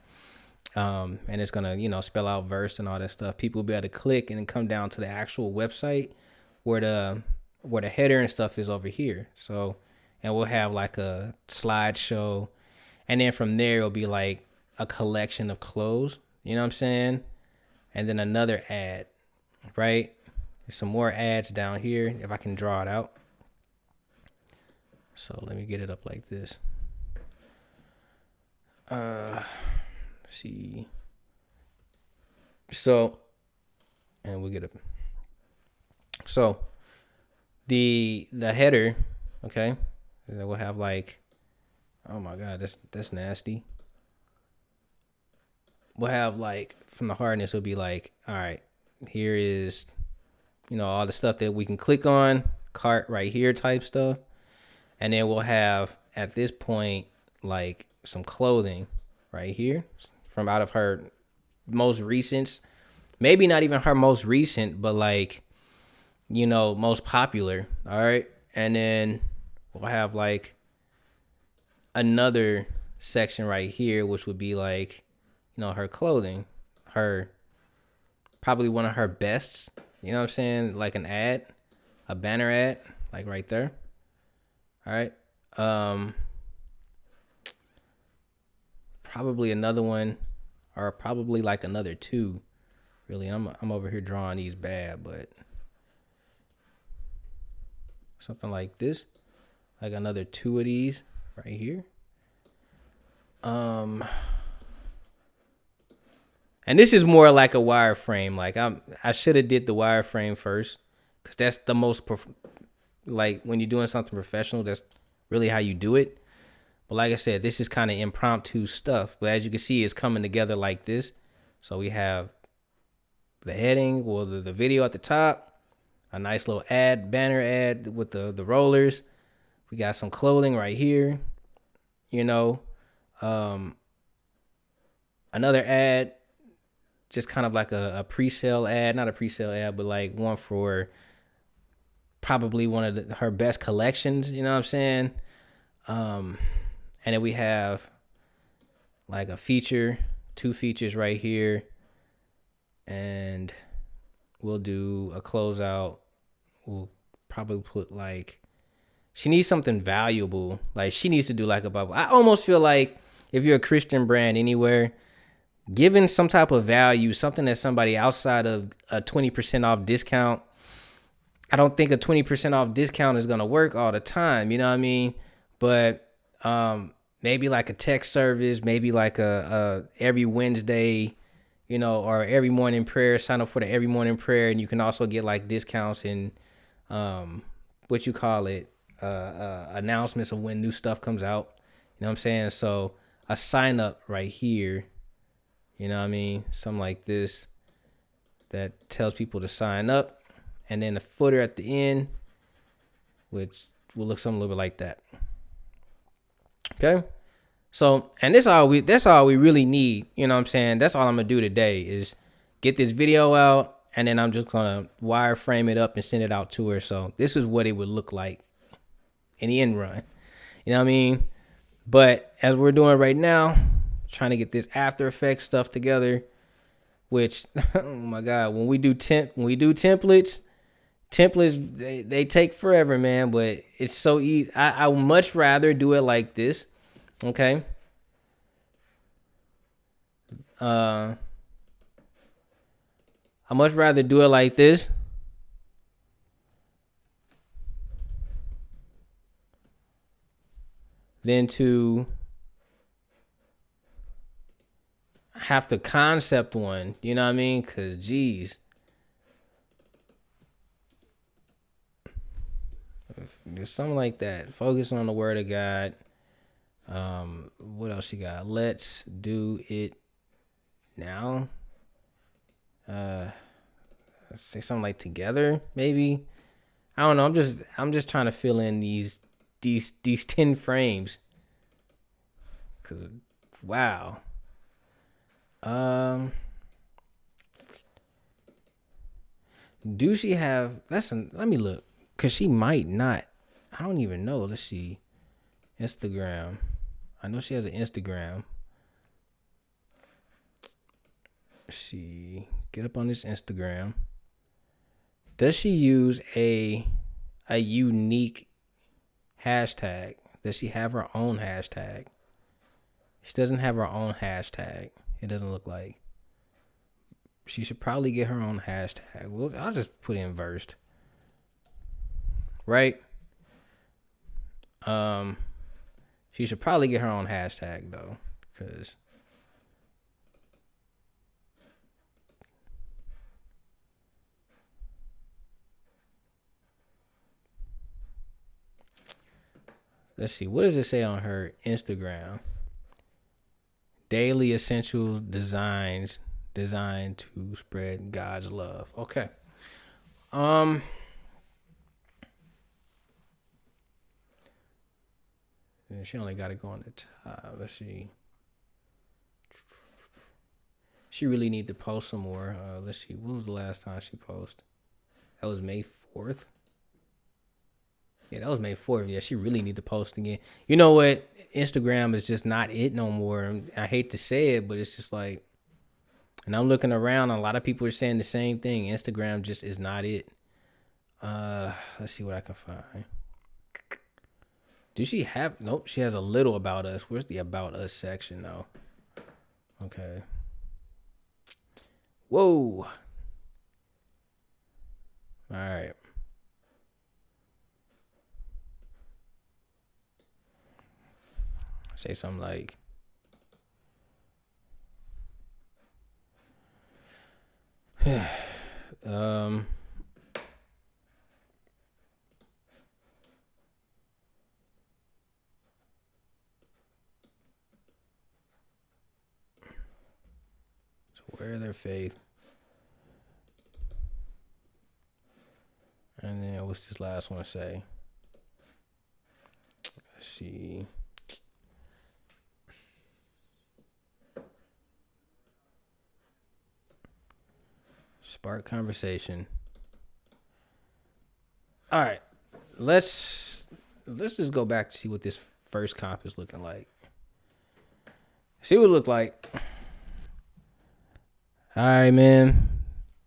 And it's gonna, spell out verse and all that stuff. People will be able to click and then come down to the actual website where the header and stuff is over here. So, and we'll have like a slideshow, and then from there it'll be like a collection of clothes. You know what I'm saying? And then another ad, right? There's some more ads down here if I can draw it out. So let me get it up like this. See. So, and we'll get it. So the header, okay, and then we'll have like, oh my God, that's nasty. We'll have like from the hardness, it'll be like, all right, here is, all the stuff that we can click on, cart right here type stuff. And then we'll have at this point like some clothing right here from out of her most recent, maybe not even her most recent, but like, most popular. All right. And then we'll have like another section right here, which would be like, her clothing, probably one of her bests, you know what I'm saying? Like an ad, a banner ad, like right there. All right. probably another one, or probably like another two. Really, I'm over here drawing these bad, but something like this, like another two of these right here. And this is more like a wireframe. Like I should have did the wireframe first, because that's the most like when you're doing something professional, that's really how you do it. But like I said, this is kind of impromptu stuff. But as you can see, it's coming together like this. So we have the heading or the video at the top, a nice little banner ad with the rollers. We got some clothing right here, you know, another ad, just kind of like a pre-sale ad, not a pre-sale ad, but like one for probably one of her best collections, you know what I'm saying? And then we have like a feature, two features right here, and we'll do a closeout. We'll probably put like, she needs something valuable. Like she needs to do like a bubble. I almost feel like if you're a Christian brand anywhere, giving some type of value, something that somebody outside of a 20% off discount, I don't think a 20% off discount is going to work all the time. You know what I mean? But maybe like a text service, maybe like a every Wednesday, you know, or every morning prayer, sign up for the every morning prayer. And you can also get like discounts and what you call it, announcements of when new stuff comes out. You know what I'm saying? So a sign up right here, you know what I mean? Something like this that tells people to sign up. And then the footer at the end, which will look something a little bit like that. Okay. So, and that's all we really need. You know what I'm saying? That's all I'm going to do today is get this video out, and then I'm just going to wireframe it up and send it out to her. So this is what it would look like in the end run. You know what I mean? But as we're doing right now, trying to get this After Effects stuff together, which, oh my God, when we do templates, they take forever, man, but it's so easy. I would much rather do it like this. Okay. I much rather do it like this than to have the concept one. You know what I mean? Cause geez. There's something like that. Focus on the word of God. What else you got? Let's do it now. Say something like together, maybe. I don't know. I'm just trying to fill in these 10 frames. Cause wow. Do she have? Let me look. Cause she might not. I don't even know. Let's see. Instagram. I know she has an Instagram. Let's see. Get up on this Instagram. Does she use a unique hashtag? Does she have her own hashtag? She doesn't have her own hashtag. It doesn't look like. She should probably get her own hashtag. Well, I'll just put in versed. Right? She should probably get her own hashtag though, because let's see, what does it say on her Instagram? Daily essential designs designed to spread God's love. Okay. She only got it going at let's see. She really need to post some more. Let's see. When was the last time she posted? That was May 4th. Yeah, that was May 4th. Yeah, she really need to post again. You know what? Instagram is just not it no more. I hate to say it, but it's just like, and I'm looking around, a lot of people are saying the same thing. Instagram just is not it. Let's see what I can find. Do she have? Nope, she has a little about us. Where's the about us section though? Okay. Whoa. All right. Say something like, um, where their faith. And then what's this last one say? Let's see. Spark conversation. All right. Let's just go back to see what this first comp is looking like. See what it looked like. All right, man.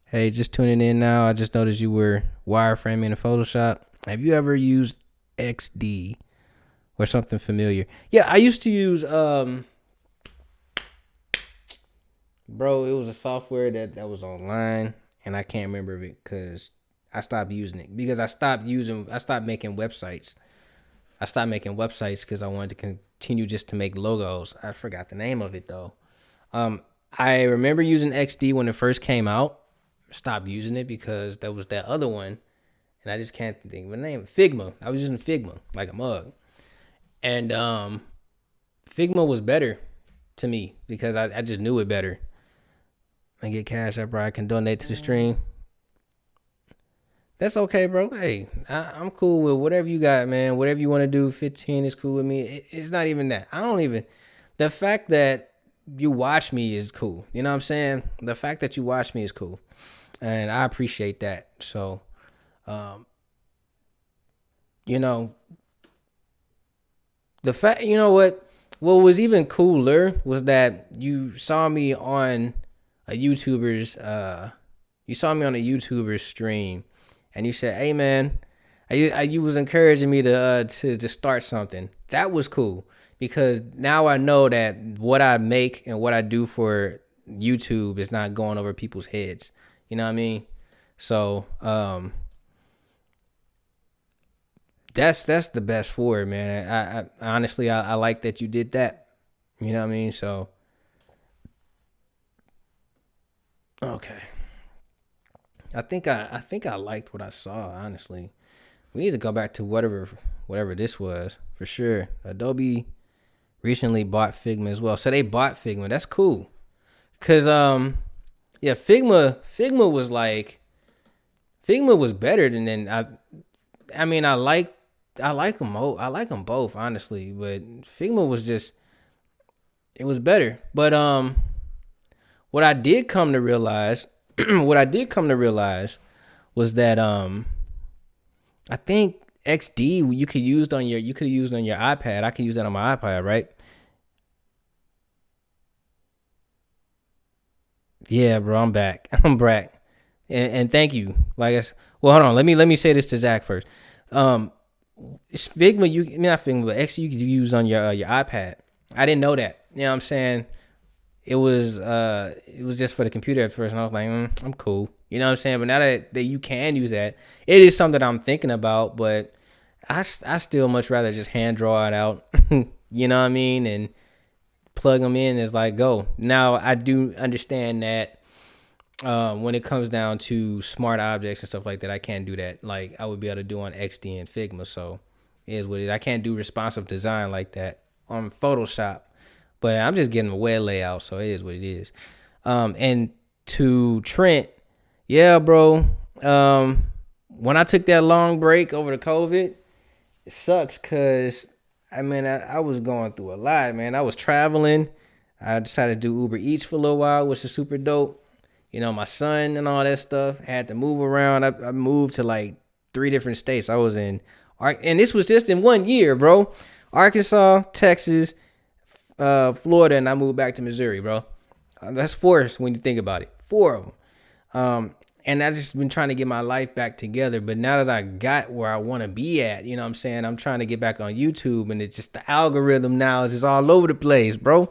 Hey, just tuning in now. I just noticed you were wireframing in Photoshop. Have you ever used XD or something familiar? Yeah, I used to use bro, it was a software that was online, and I can't remember it because I stopped using it because I stopped making websites. I stopped making websites because I wanted to continue just to make logos. I forgot the name of it though. I remember using XD when it first came out. Stopped using it because there was that other one, and I just can't think of the name. Figma. I was using Figma like a mug, and Figma was better to me because I just knew it better. I get cash up, bro. I can donate to the stream. That's okay, bro. Hey, I'm cool with whatever you got, man. Whatever you want to do, 15 is cool with me. It's not even that. The fact that you watch me is cool. You know what I'm saying? The fact that you watch me is cool. And I appreciate that. So, you know, the fact, you know what was even cooler was that you saw me on a YouTuber's stream, and you said, "Hey, man," you was encouraging me to start something. That was cool because now I know that what I make and what I do for YouTube is not going over people's heads. You know what I mean? So that's the best for it, man. I honestly I like that you did that. You know what I mean? So okay. I think I liked what I saw, honestly. We need to go back to whatever this was, for sure. Adobe recently bought Figma as well. So they bought Figma. That's cool. Cause yeah, Figma was better than I mean I like them both, honestly, but Figma was just, it was better. But what I did come to realize was that I think XD you could have used on your iPad. I could use that on my iPad, right? Yeah, bro, I'm back. I'm back. And thank you. Well, hold on. Let me say this to Zach first. It's Figma, not Figma, but XD you could use on your iPad. I didn't know that. You know what I'm saying? It was just for the computer at first, and I was like, I'm cool. You know what I'm saying? But now that you can use that, it is something I'm thinking about. But I still much rather just hand draw it out. You know what I mean? And plug them in as like go. Now I do understand that when it comes down to smart objects and stuff like that, I can't do that. Like I would be able to do on XD and Figma. So it is what it is. I can't do responsive design like that on Photoshop. But I'm just getting a web layout, so it is what it is. And to Trent, yeah, bro. When I took that long break over the COVID, it sucks because I mean I was going through a lot, man. I was traveling. I decided to do Uber Eats for a little while, which is super dope. You know, my son and all that stuff. I had to move around. I moved to like 3 different states. I was in, and this was just in 1 year, bro. Arkansas, Texas, Florida, and I moved back to Missouri, bro. That's 4 when you think about it. 4 of them. And I just been trying to get my life back together. But now that I got where I want to be at, you know what I'm saying? I'm trying to get back on YouTube, and it's just the algorithm now is just all over the place, bro.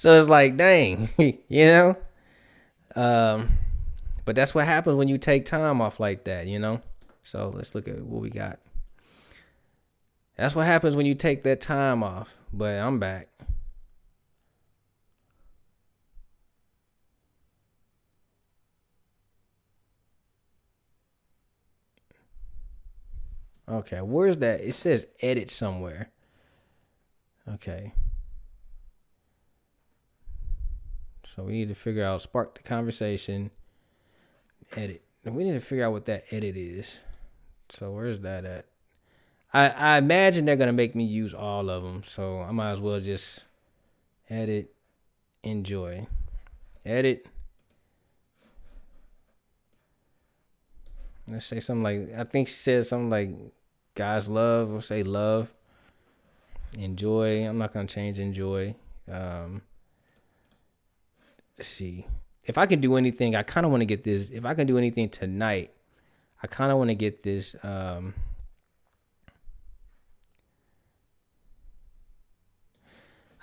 So it's like, dang, you know. Um, but that's what happens when you take time off like that, you know. So let's look at what we got. That's what happens when you take that time off. But I'm back. Okay, where's that? It says edit somewhere. Okay. So we need to figure out spark the conversation, edit. We need to figure out what that edit is. So where's that at? I imagine they're gonna make me use all of them. So I might as well just edit, enjoy, edit. Let's say something like, I think she said something like guys love, or say love, enjoy. I'm not gonna change enjoy. Let's see. If I can do anything, I kind of want to get this. If I can do anything tonight, I kind of want to get this. I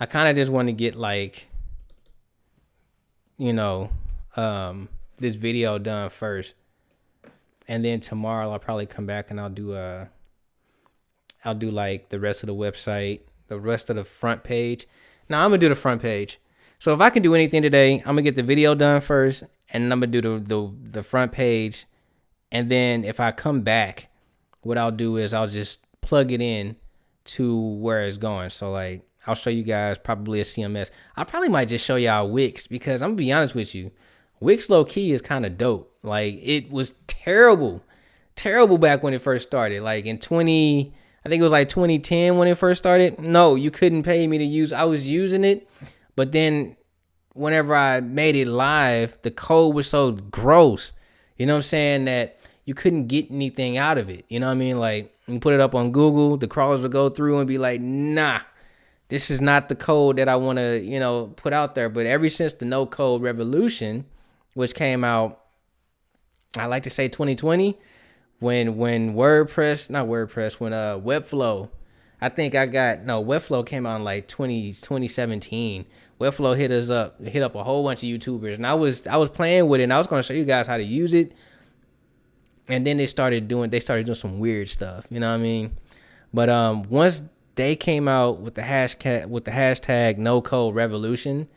kind of just want to get like, you know, this video done first, and then tomorrow I'll probably come back and I'll do like the rest of the website, the rest of the front page. Now I'm gonna do the front page. So if I can do anything today, I'm gonna get the video done first, and I'm gonna do the front page, and then if I come back, what I'll do is I'll just plug it in to where it's going. So like I'll show you guys probably a CMS. I probably might just show y'all Wix, because I'm gonna be honest with you, Wix low key is kind of dope. Like it was terrible back when it first started. Like in I think it was like 2010 when it first started. No, you couldn't pay me to use. I was using it, but then whenever I made it live, the code was so gross. You know what I'm saying? That you couldn't get anything out of it. You know what I mean? Like you put it up on Google, the crawlers would go through and be like, nah, this is not the code that I want to, you know, put out there. But ever since the no code revolution, which came out, I like to say 2020, when Webflow, Webflow came out in like 2017. Webflow hit up a whole bunch of YouTubers, and I was playing with it, and I was going to show you guys how to use it. And then they started doing some weird stuff, you know what I mean? But once they came out with the hashtag no code revolution,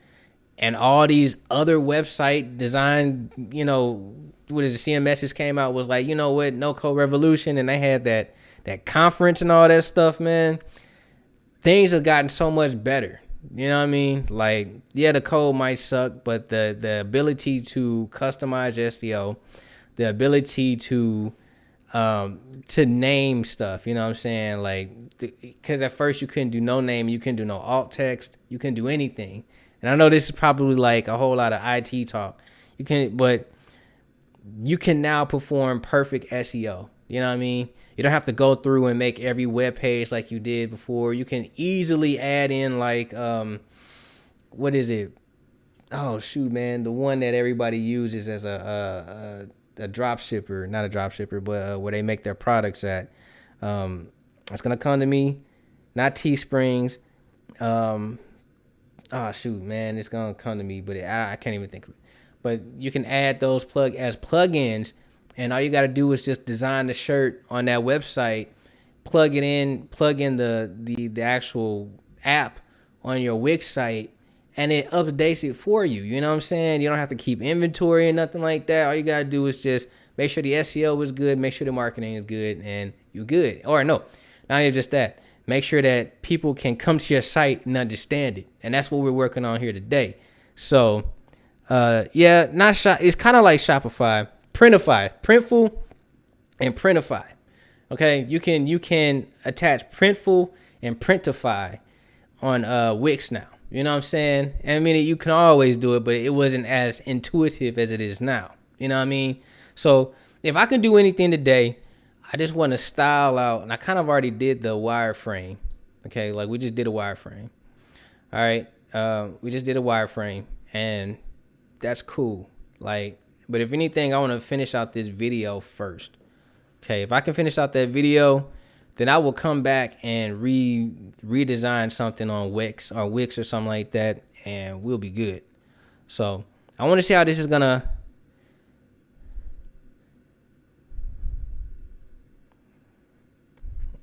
and all these other website design, you know, what is the CMSs came out, was like, you know what, no code revolution, and they had that conference and all that stuff, man. Things have gotten so much better. You know what I mean? Like, yeah, the code might suck, but the ability to customize SEO, the ability to name stuff, you know what I'm saying? Like, because at first you couldn't do no name, you couldn't do no alt text, you couldn't do anything. And I know this is probably like a whole lot of IT talk. But you can now perform perfect SEO. You know what I mean? You don't have to go through and make every web page like you did before. You can easily add in like, what is it? Oh shoot, man, the one that everybody uses as a drop shipper, not a drop shipper, but where they make their products at. It's gonna come to me, not Teesprings. Oh shoot, man, it's gonna come to me, but I can't even think of it. But you can add those plugins, and all you got to do is just design the shirt on that website, plug in the actual app on your Wix site, and it updates it for you. You know what I'm saying? You don't have to keep inventory and nothing like that. All you got to do is just make sure the SEO is good, make sure the marketing is good, and you're good. Or no, not even just that. Make sure that people can come to your site and understand it. And that's what we're working on here today. So, yeah, it's kind of like Shopify, Printify, Printful, and Printify. Okay, you can attach Printful and Printify on Wix now. You know what I'm saying? I mean, you can always do it, but it wasn't as intuitive as it is now. You know what I mean? So if I can do anything today, I just want to style out, and I kind of already did the wireframe. Okay, like we just did a wireframe. All right, we just did a wireframe, and that's cool. Like, but if anything, I want to finish out this video first. Okay, if I can finish out that video, then I will come back and redesign something on Wix or something like that, and we'll be good. So I want to see how this is gonna.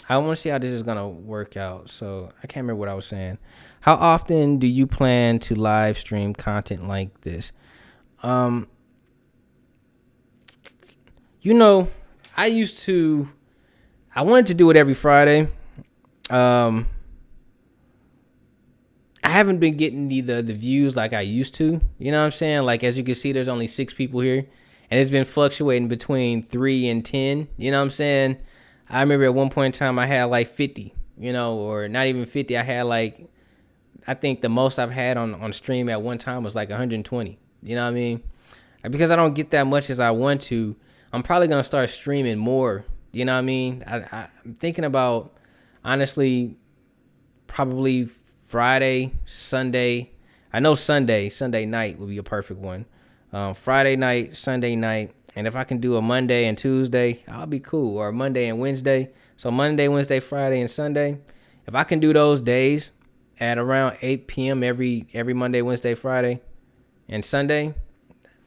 I want to see how this is gonna work out. So I can't remember what I was saying. How often do you plan to live stream content like this? Um, you know, I used to. I wanted to do it every Friday. Um, I haven't been getting the views like I used to. You know what I'm saying? Like, as you can see, there's only 6 people here, and it's been fluctuating between 3 and 10. You know what I'm saying? I remember at one point in time I had like 50. You know, or not even 50. I had like, I think the most I've had on stream at one time was like 120. You know what I mean? Because I don't get that much as I want to, I'm probably gonna start streaming more. You know what I mean? I'm thinking about, honestly, probably Friday, Sunday. I know Sunday night would be a perfect one. Friday night, Sunday night, and if I can do a Monday and Tuesday, I'll be cool. Or Monday and Wednesday. So Monday, Wednesday, Friday, and Sunday. If I can do those days at around 8 p.m. every Monday, Wednesday, Friday, and Sunday,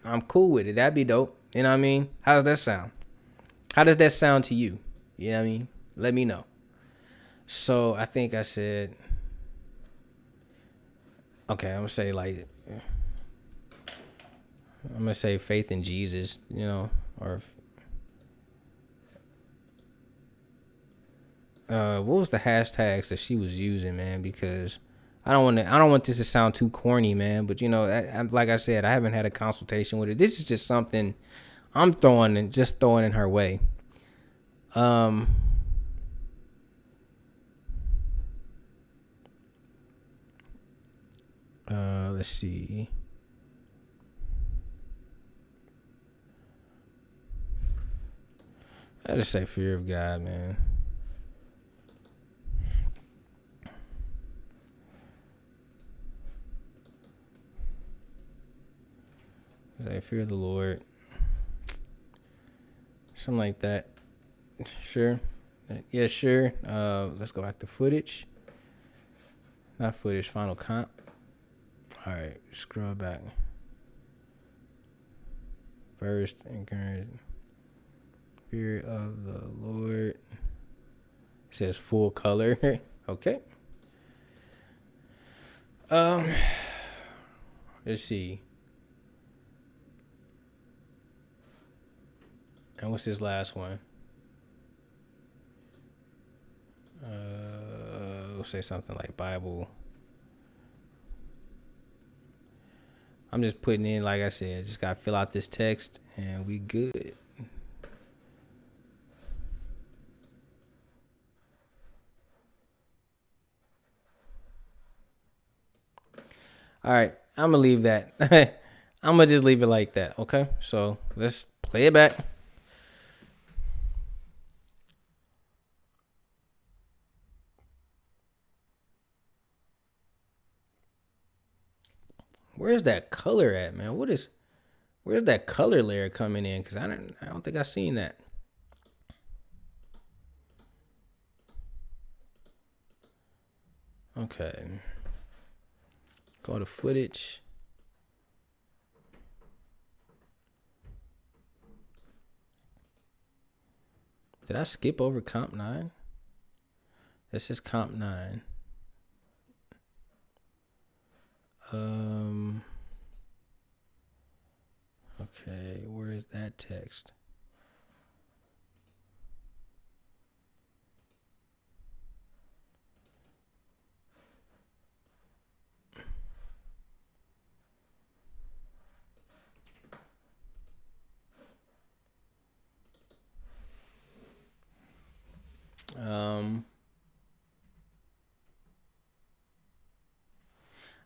I'm cool with it. That'd be dope. You know what I mean? How does that sound? How does that sound to you? You know what I mean? Let me know. So I think I said, okay, I'm gonna say faith in Jesus, you know, or what was the hashtags that she was using, man? Because I don't want this to sound too corny, man. But you know, like I said, I haven't had a consultation with her. This is just something I'm throwing in her way. Um, let's see. I just say fear of God, man. I fear the Lord. Something like that. Sure. Yeah, sure. Let's go back to footage. Not footage, final comp. All right, scroll back. First, encourage fear of the Lord. It says full color. Okay. Let's see. And what's this last one? We'll say something like Bible. I'm just putting in, like I said, just gotta fill out this text and we good. All right, I'm gonna leave that. I'm gonna just leave it like that. Okay, so let's play it back. Where's that color at, man? Where's that color layer coming in? Because I don't think I've seen that. Okay. Go to footage. Did I skip over comp 9? This is comp 9. Okay, where is that text?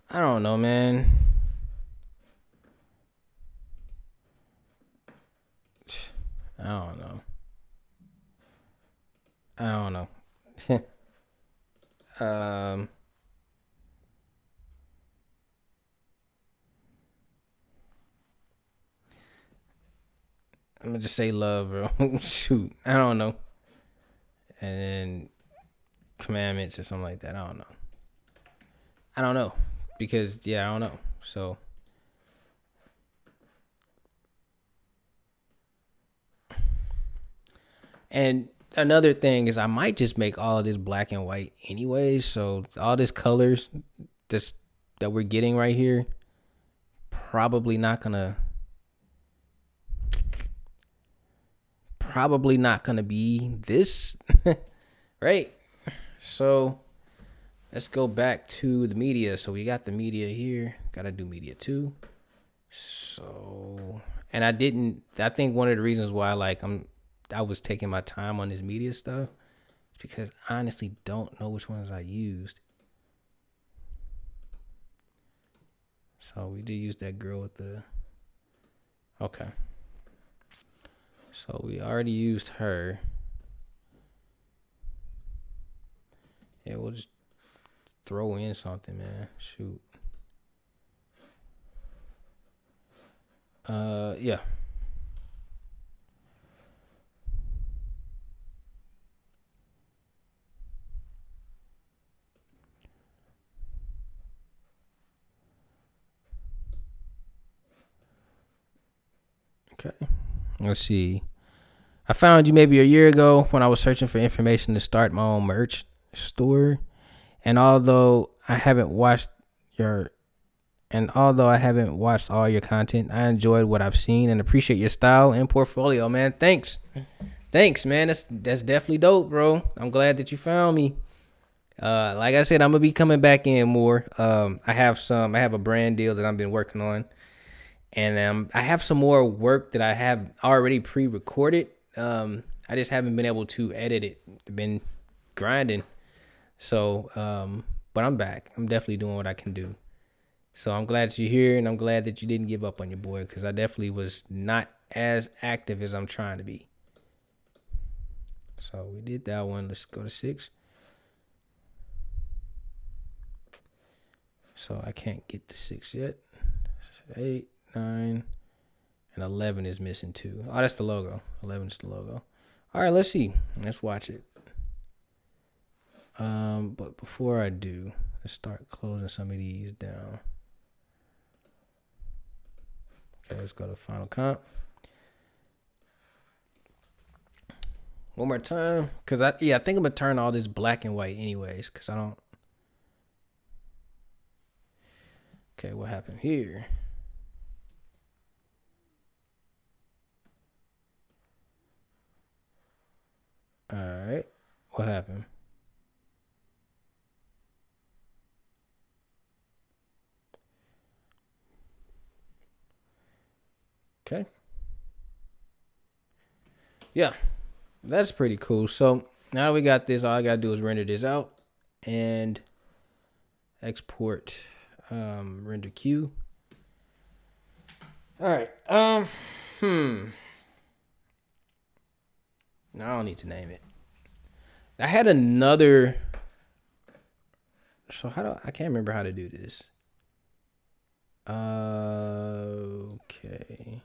I don't know, man. I don't know. I don't know. I'm gonna just say love, bro. Shoot, I don't know. and then commandments or something like that. I don't know because I don't know. So and another thing is I might just make all of this black and white anyways. So all this colors this that we're getting right here probably not gonna be this right. So let's go back to the media. So we got the media here. Gotta do media too. So and I think one of the reasons why I was taking my time on this media stuff is because I honestly don't know which ones I used. So we did use that girl with the okay. So we already used her. Yeah, we'll just throw in something, man. Shoot. Yeah. Okay. Let's see. I found you maybe a year ago when I was searching for information to start my own merch store. And although I haven't watched all your content, I enjoyed what I've seen and appreciate your style and portfolio, man. Thanks, man. That's definitely dope, bro. I'm glad that you found me. Like I said, I'm gonna be coming back in more. I have a brand deal that I've been working on, and I have some more work that I have already pre-recorded. I just haven't been able to edit it. I've been grinding. So, but I'm back. I'm definitely doing what I can do. So I'm glad that you're here, and I'm glad that you didn't give up on your boy, because I definitely was not as active as I'm trying to be. So we did that one. Let's go to 6. So I can't get to 6 yet. 8, 9, and 11 is missing too. Oh, that's the logo. 11 is the logo. All right, let's see. Let's watch it. But before I do, let's start closing some of these down. Okay, let's go to Final Comp. One more time, because I think I'm gonna turn all this black and white anyways, because I don't. Okay, what happened here? All right, what happened? Okay. Yeah, that's pretty cool. So now that we got this, all I gotta do is render this out and export render queue. All right. No, I don't need to name it. I had another. So I can't remember how to do this. Okay.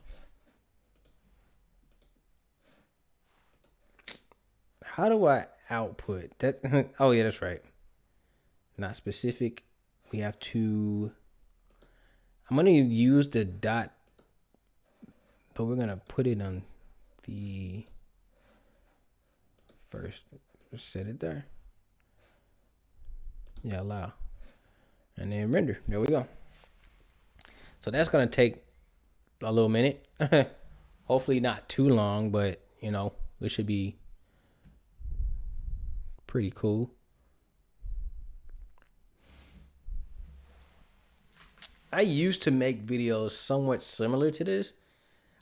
How do I output that? Oh yeah, that's right. Not specific. We have to. I'm gonna use the dot, but we're gonna put it on the first. Set it there. Yeah, allow, and then render. There we go. So that's gonna take a little minute. Hopefully not too long, but it should be pretty cool. I used to make videos somewhat similar to this.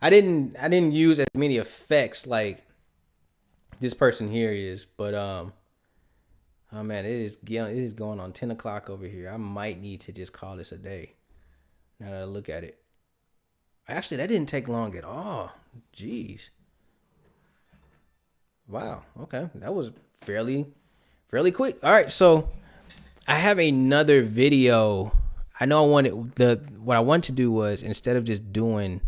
I didn't use as many effects like this person here is, but oh man, it is going on 10 o'clock over here. I might need to just call this a day. Now that I look at it. Actually, that didn't take long at all. Jeez. Wow. Okay. That was fairly quick. All right. So I have another video. I know what I want to do was, instead of just doing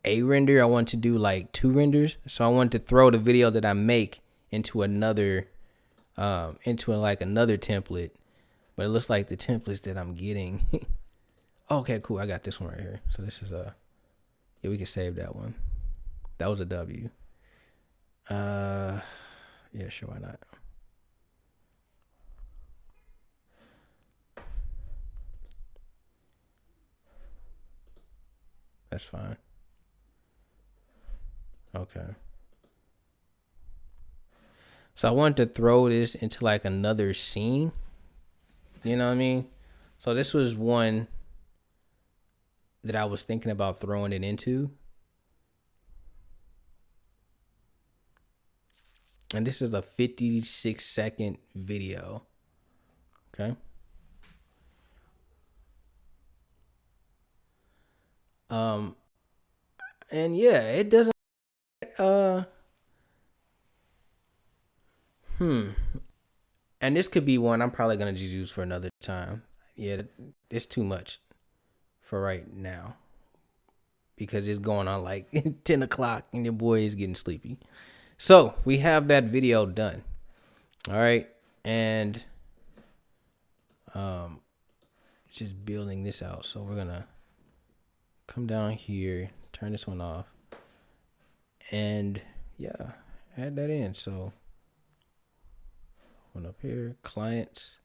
a render, I want to do like 2 renders. So I wanted to throw the video that I make into another like another template, but it looks like the templates that I'm getting. Okay, cool. I got this one right here. So this is yeah, we can save that one. That was a W. Yeah, sure, why not? That's fine. Okay. So I wanted to throw this into like another scene. You know what I mean? So this was one that I was thinking about throwing it into. And this is a 56-second video. Okay. And yeah, it doesn't and this could be one I'm probably gonna just use for another time. Yeah, it's too much for right now because it's going on like 10 o'clock and your boy is getting sleepy. So we have that video done. All right, and just building this out. So we're gonna come down here, turn this one off, and yeah, add that in. So one up here, clients.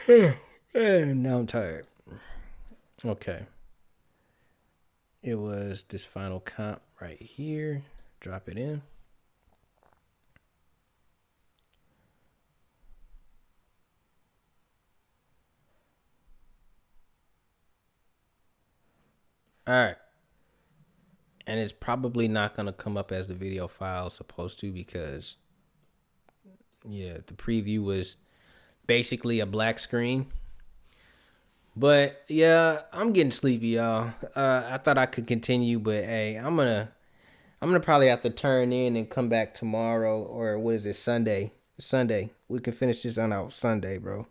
And now I'm tired. Okay. It was this final comp right here. Drop it in. All right. And it's probably not going to come up as the video file supposed to because, yeah, the preview was basically a black screen. But yeah, I'm getting sleepy, y'all. I thought I could continue, but hey, I'm gonna probably have to turn in and come back tomorrow, or what is it, Sunday? Sunday. We can finish this on out Sunday, bro.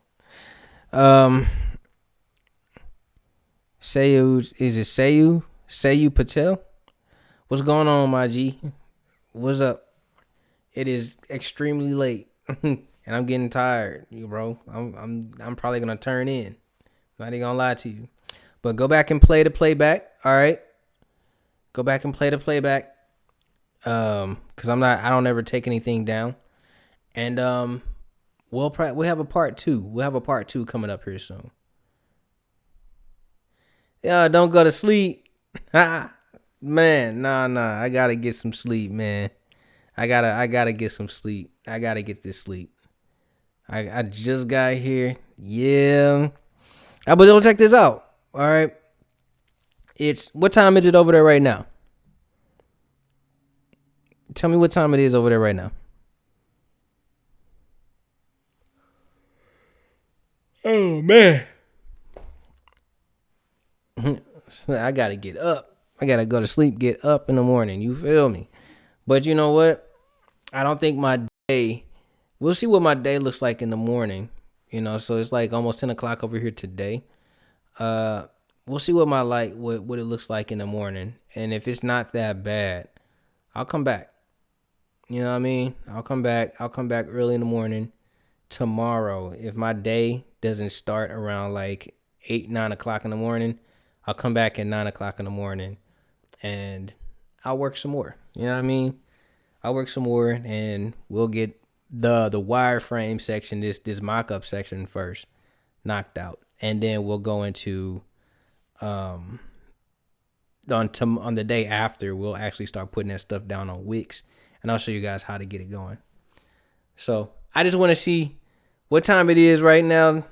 Sayu, is it Sayu? Sayu Patel? What's going on, my G? What's up? It is extremely late, and I'm getting tired, bro. I'm probably gonna turn in. Not even gonna lie to you, but go back and play the playback. All right, go back and play the playback. Cause I don't ever take anything down, and we'll have a part two. We'll have a part two coming up here soon. Yeah, don't go to sleep. Man, nah. I gotta get some sleep, man. I gotta get some sleep. I gotta get this sleep. I just got here. Yeah. But don't check this out. All right. What time is it over there right now? Tell me what time it is over there right now. Oh man. I gotta get up. I gotta go to sleep, get up in the morning. You feel me? But you know what? I don't think my day. We'll see what my day looks like in the morning. You know, so it's like almost 10 o'clock over here today. We'll see what what it looks like in the morning. And if it's not that bad, I'll come back. You know what I mean? I'll come back early in the morning tomorrow. If my day doesn't start around like 8, 9 o'clock in the morning, I'll come back at 9 o'clock in the morning and I'll work some more. You know what I mean? I'll work some more and we'll get the wireframe section, this mock-up section first knocked out. And then we'll go into on the day after, we'll actually start putting that stuff down on Wix, and I'll show you guys how to get it going. So I just want to see what time it is right now.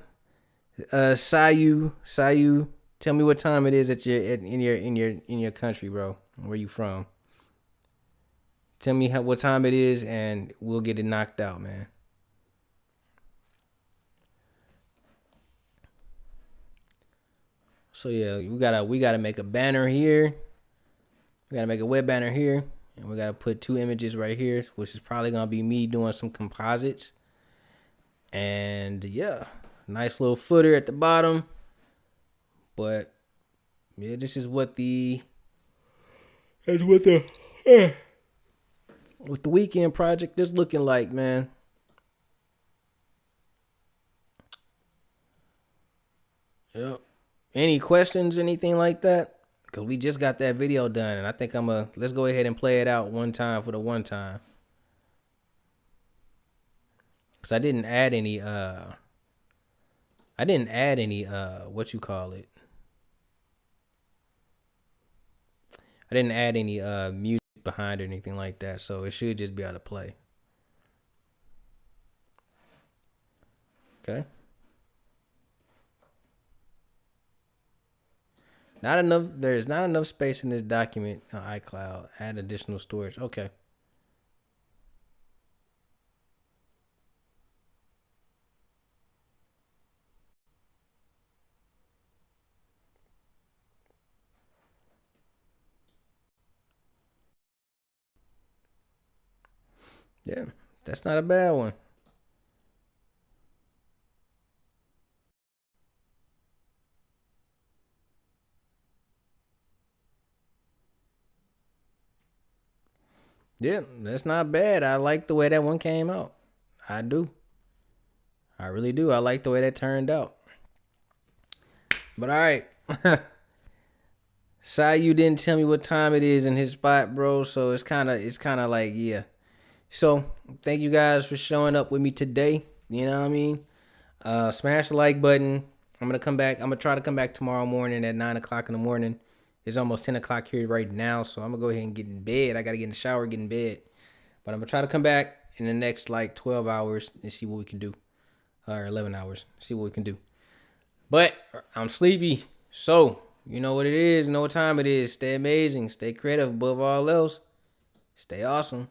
Sayu, tell me what time it is in your country, bro. Where you from? Tell me what time it is, and we'll get it knocked out, man. So yeah, we gotta make a banner here. We gotta make a web banner here, and we gotta put 2 images right here, which is probably gonna be me doing some composites. And yeah, nice little footer at the bottom. But yeah, this is what the That's what the weekend project is looking like, man. Yep. Any questions, anything like that? Because we just got that video done, and I think let's go ahead and play it out one time for the one time. Because I didn't add any, what you call it? I didn't add any, music behind it or anything like that, so it should just be able to play. Okay. Not enough. There's not enough space in this document on iCloud. Add additional storage. Okay. Yeah, that's not a bad one. Yeah, that's not bad. I like the way that one came out. I do. I really do. I like the way that turned out. But all right. Sai, you didn't tell me what time it is in his spot, bro. So it's kinda like, yeah. So thank you guys for showing up with me today. You know what I mean? Smash the like button. I'm gonna come back. I'm gonna try to come back tomorrow morning at 9 o'clock in the morning. It's almost 10 o'clock here right now, so I'm gonna go ahead and get in bed. I gotta get in the shower, get in bed. But I'm gonna try to come back in the next like 12 hours and see what we can do, or 11 hours. See what we can do. But I'm sleepy, so you know what it is. You know what time it is. Stay amazing. Stay creative. Above all else, stay awesome.